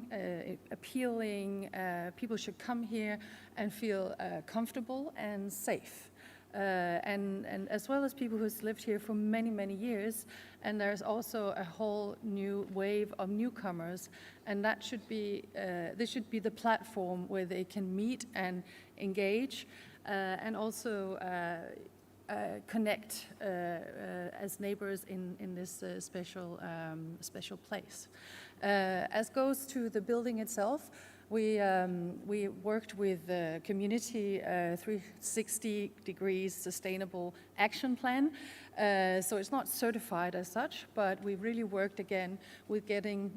appealing. People should come here and feel comfortable and safe. And as well as people who's lived here for many, many years, and there's also a whole new wave of newcomers, and that should be, this should be the platform where they can meet and engage, and also connect as neighbors in this special place. As goes to the building itself, we worked with the community 360 degrees sustainable action plan. So it's not certified as such, but we really worked again with getting,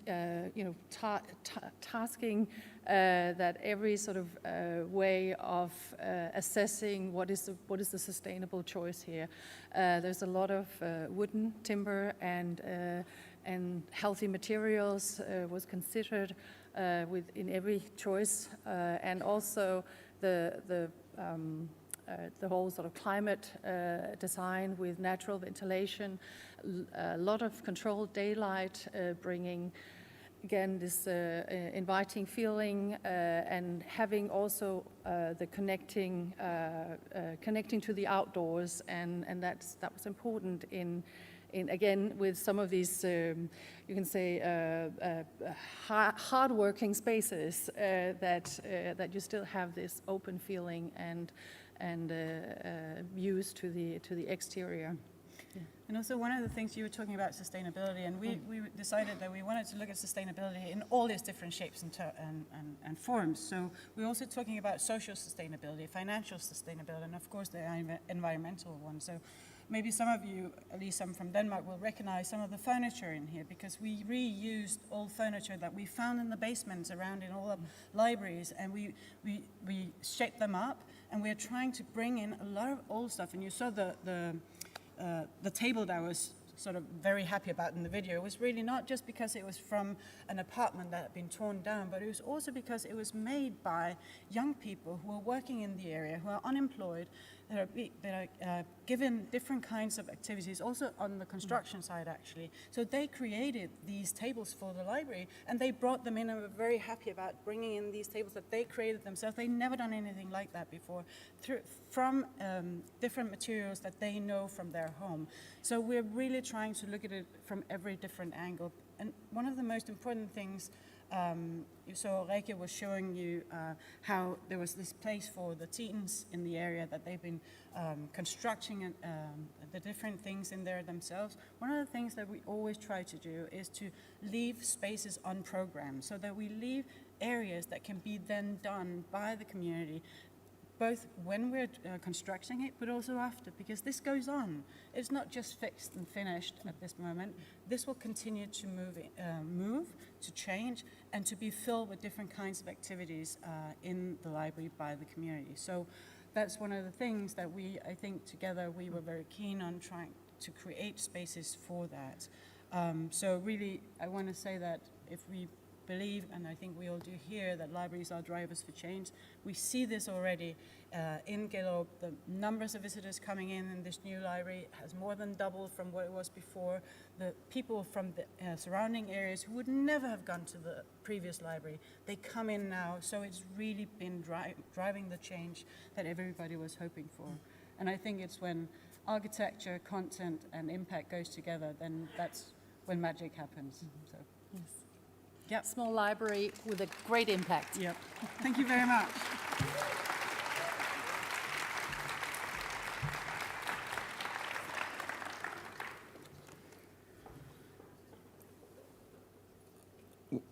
tasking that every sort of way of assessing what is the sustainable choice here. There's a lot of wooden, timber, and healthy materials was considered in every choice, and also the whole sort of climate design with natural ventilation, a lot of controlled daylight, bringing again this inviting feeling, and having also the connecting to the outdoors, and that was important in again with some of these you can say hard-working spaces that you still have this open feeling and views to the exterior. Yeah. And also one of the things you were talking about sustainability, and we decided that we wanted to look at sustainability in all its different shapes and forms. So we're also talking about social sustainability, financial sustainability, and of course the environmental one. So maybe some of you, at least some from Denmark, will recognize some of the furniture in here, because we reused old furniture that we found in the basements around in all the libraries, and we shaped them up, and we're trying to bring in a lot of old stuff. And you saw the table that I was sort of very happy about in the video. It was really not just because it was from an apartment that had been torn down, but it was also because it was made by young people who are working in the area, who are unemployed, that are given different kinds of activities, also on the construction side actually. So they created these tables for the library, and they brought them in, and were very happy about bringing in these tables that they created themselves. They'd never done anything like that before, from different materials that they know from their home. So we're really trying to look at it from every different angle. And one of the most important things So Reike was showing you how there was this place for the teens in the area that they've been constructing the different things in there themselves. One of the things that we always try to do is to leave spaces unprogrammed, so that we leave areas that can be then done by the community, both when we're constructing it, but also after, because this goes on. It's not just fixed and finished at this moment. This will continue to move, to change, and to be filled with different kinds of activities in the library by the community. So that's one of the things that I think together we were very keen on trying to create spaces for that. So really, I want to say that if we believe, and I think we all do here, that libraries are drivers for change. We see this already in Gellerup. The numbers of visitors coming in this new library has more than doubled from what it was before. The people from the surrounding areas who would never have gone to the previous library, they come in now. So it's really been driving the change that everybody was hoping for. And I think it's when architecture, content, and impact goes together, then that's when magic happens. So. Yes. Yep. Small library with a great impact. Yep. Thank you very much.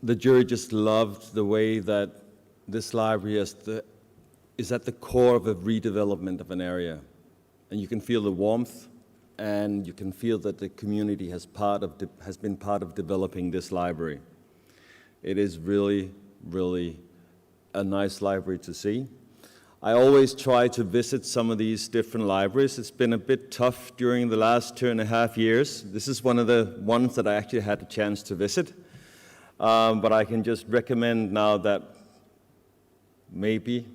The jury just loved the way that this library is at the core of a redevelopment of an area. And you can feel the warmth, and you can feel that the community has been part of developing this library. It is really, really a nice library to see. I always try to visit some of these different libraries. It's been a bit tough during the last 2.5 years. This is one of the ones that I actually had a chance to visit. But I can just recommend now that maybe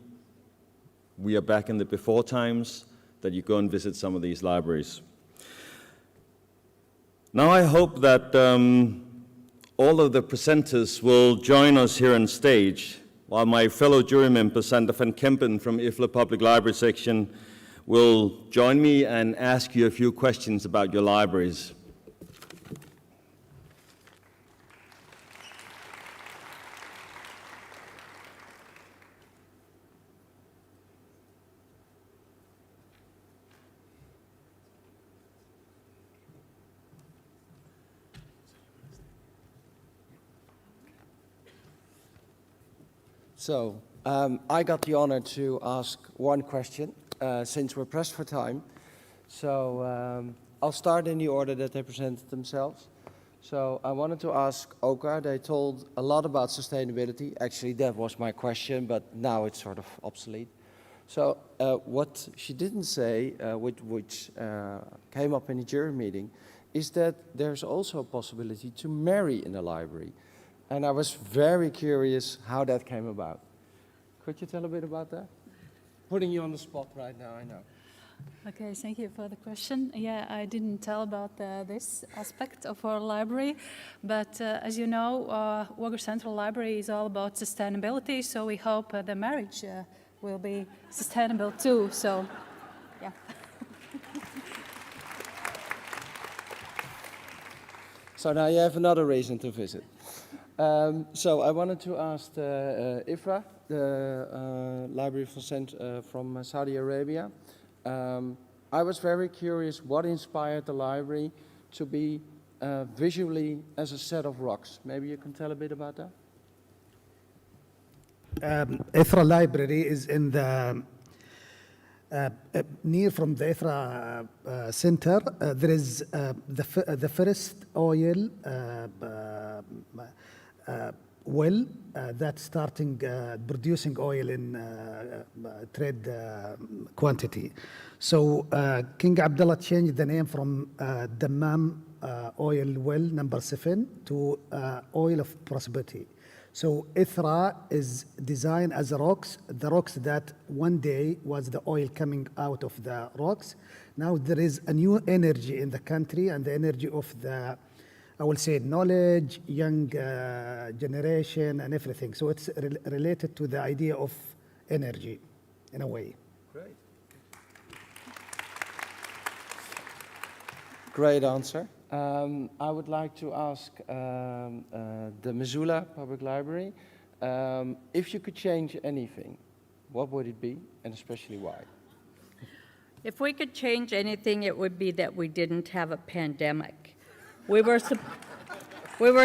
we are back in the before times, that you go and visit some of these libraries. Now I hope that all of the presenters will join us here on stage, while my fellow jury member, Sander van Kempen from IFLA Public Library Section, will join me and ask you a few questions about your libraries. So, I got the honor to ask one question, since we're pressed for time. So, I'll start in the order that they presented themselves. So, I wanted to ask Ogre. They told a lot about sustainability. Actually, that was my question, but now it's sort of obsolete. So, what she didn't say, which came up in the jury meeting, is that there's also a possibility to marry in a library. And I was very curious how that came about. Could you tell a bit about that? Putting you on the spot right now, I know. Okay, thank you for the question. Yeah, I didn't tell about this aspect of our library, but as you know, Ogre Central Library is all about sustainability, so we hope the marriage will be sustainable too, so yeah. So now you have another reason to visit. So I wanted to ask IFLA, the library from Saudi Arabia. I was very curious what inspired the library to be visually as a set of rocks. Maybe you can tell a bit about that? IFLA library is in the near from the IFLA center. There is the first oil well that's starting producing oil in trade quantity. So King Abdullah changed the name from Dammam oil well number 7 to oil of prosperity. So IFLA is designed as rocks, the rocks that one day was the oil coming out of the rocks. Now there is a new energy in the country, and the energy of the, I will say, knowledge, young generation and everything. So it's related to the idea of energy in a way. Great answer. I would like to ask the Missoula Public Library, if you could change anything, what would it be, and especially why? If we could change anything, it would be that we didn't have a pandemic. We were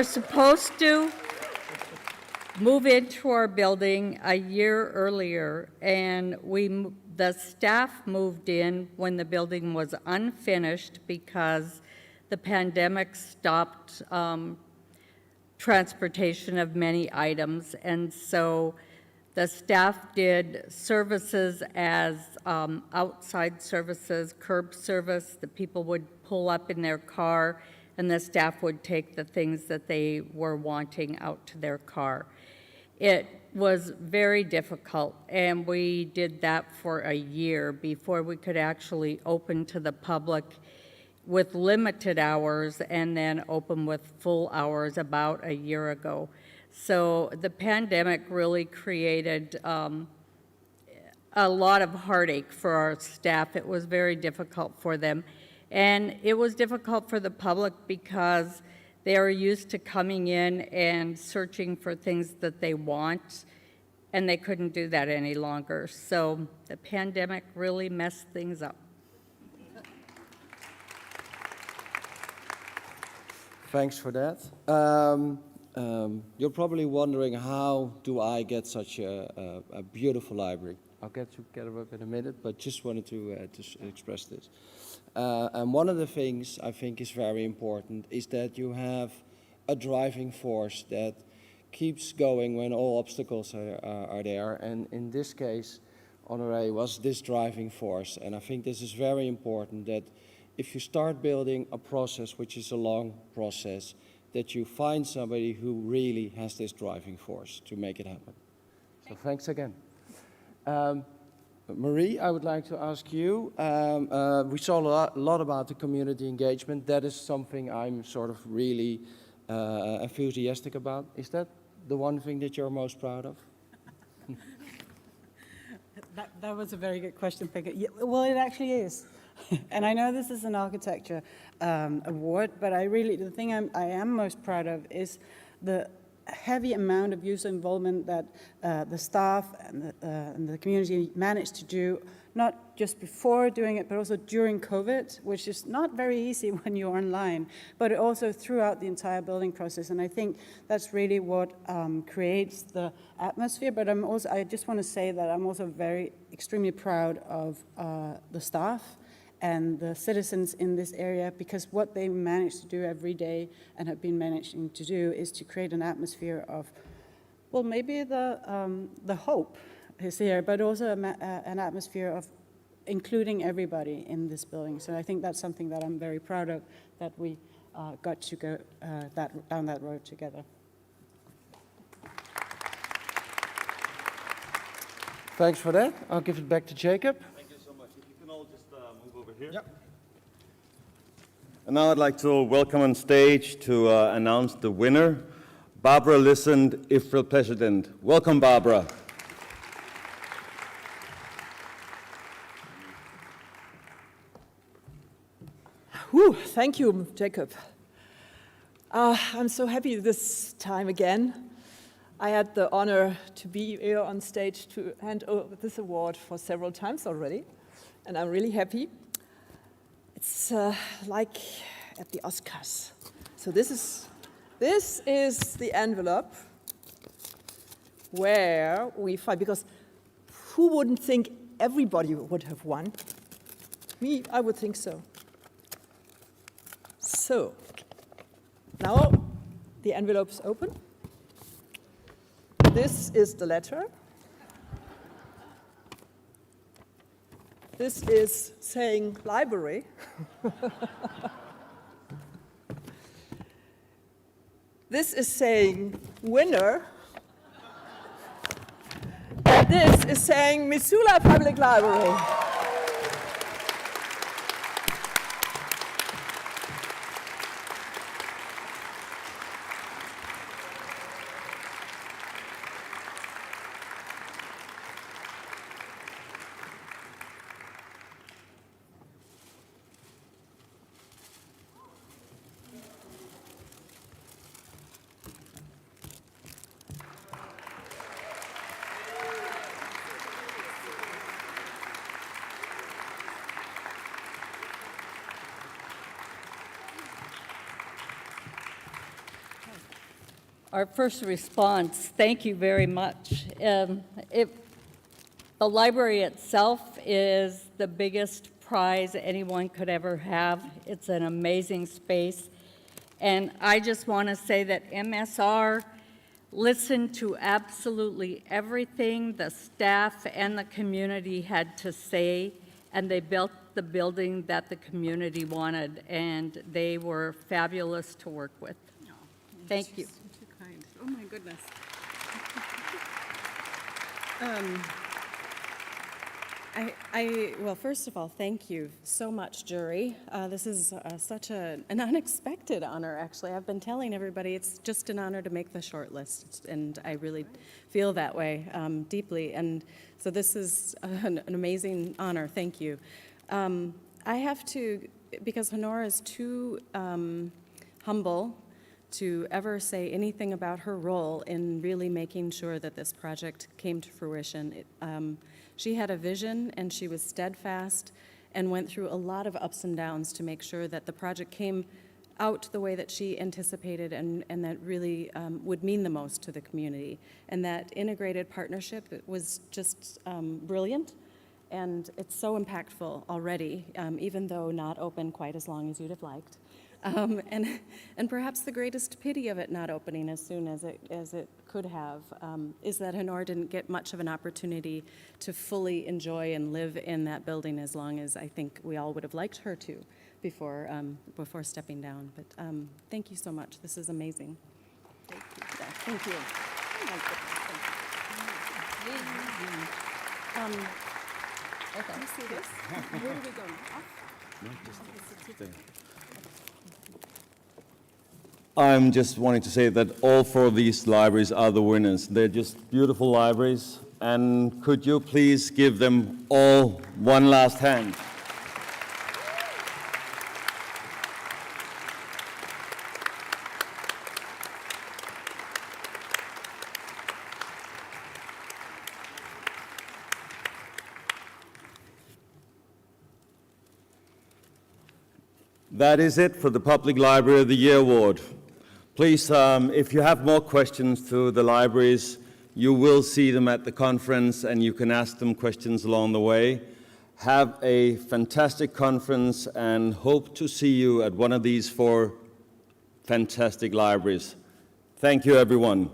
supposed to move into our building a year earlier, and the staff moved in when the building was unfinished because the pandemic stopped transportation of many items, and so the staff did services as outside services, curb service. The people would pull up in their car, and the staff would take the things that they were wanting out to their car. It was very difficult, and we did that for a year before we could actually open to the public with limited hours and then open with full hours about a year ago. So the pandemic really created a lot of heartache for our staff. It was very difficult for them. And it was difficult for the public because they are used to coming in and searching for things that they want, and they couldn't do that any longer. So the pandemic really messed things up. Thanks for that. You're probably wondering, how do I get such a beautiful library? I'll get to it in a minute, but just wanted to express this. And one of the things I think is very important is that you have a driving force that keeps going when all obstacles are there. And in this case, Honoré was this driving force. And I think this is very important, that if you start building a process, which is a long process, that you find somebody who really has this driving force to make it happen. So thanks again. Marie, I would like to ask you, we saw a lot about the community engagement. That is something I'm sort of really enthusiastic about. Is that the one thing that you're most proud of? That was a very good question, Pekka. Yeah, well, it actually is. And I know this is an architecture award, but the thing I am most proud of is the heavy amount of user involvement that the staff and the community managed to do, not just before doing it, but also during COVID, which is not very easy when you're online, but also throughout the entire building process. And I think that's really what creates the atmosphere. But I just want to say that I'm also extremely proud of the staff and the citizens in this area, because what they manage to do every day and have been managing to do is to create an atmosphere of, well, maybe the hope is here, but also an atmosphere of including everybody in this building. So I think that's something that I'm very proud of, that we got to go down that road together. Thanks for that. I'll give it back to Jacob. Here. Yep. And now I'd like to welcome on stage to announce the winner, Barbara Lissand, IFLA President. Welcome, Barbara. Whew, thank you, Jacob. I'm so happy this time again. I had the honor to be here on stage to hand over this award for several times already, and I'm really happy. It's like at the Oscars. So this is the envelope where we find, because who wouldn't think everybody would have won? Me, I would think so. So now the envelope's open. This is the letter. This is saying library. This is saying winner. And this is saying Missoula Public Library. our first response, thank you very much. The library itself is the biggest prize anyone could ever have. It's an amazing space. And I just want to say that MSR listened to absolutely everything the staff and the community had to say, and they built the building that the community wanted, and they were fabulous to work with. Thank you. Too kind. Oh my goodness. Well, first of all, thank you so much, jury. This is such an unexpected honor, actually. I've been telling everybody it's just an honor to make the shortlist, and I really feel that way deeply. And so this is an amazing honor. Thank you. I have to, because Honora is too humble to ever say anything about her role in really making sure that this project came to fruition. She had a vision, and she was steadfast and went through a lot of ups and downs to make sure that the project came out the way that she anticipated and that really would mean the most to the community. And that integrated partnership was just brilliant, and it's so impactful already, even though not open quite as long as you'd have liked. And perhaps the greatest pity of it not opening as soon as it could have is that Honora didn't get much of an opportunity to fully enjoy and live in that building as long as I think we all would have liked her to before stepping down. But thank you so much. This is amazing. Thank you. Oh my goodness. Okay. Can you see this? Where do we go now? I'm just wanting to say that all four of these libraries are the winners. They're just beautiful libraries. And could you please give them all one last hand? That is it for the Public Library of the Year Award. Please, if you have more questions to the libraries, you will see them at the conference and you can ask them questions along the way. Have a fantastic conference and hope to see you at one of these four fantastic libraries. Thank you, everyone.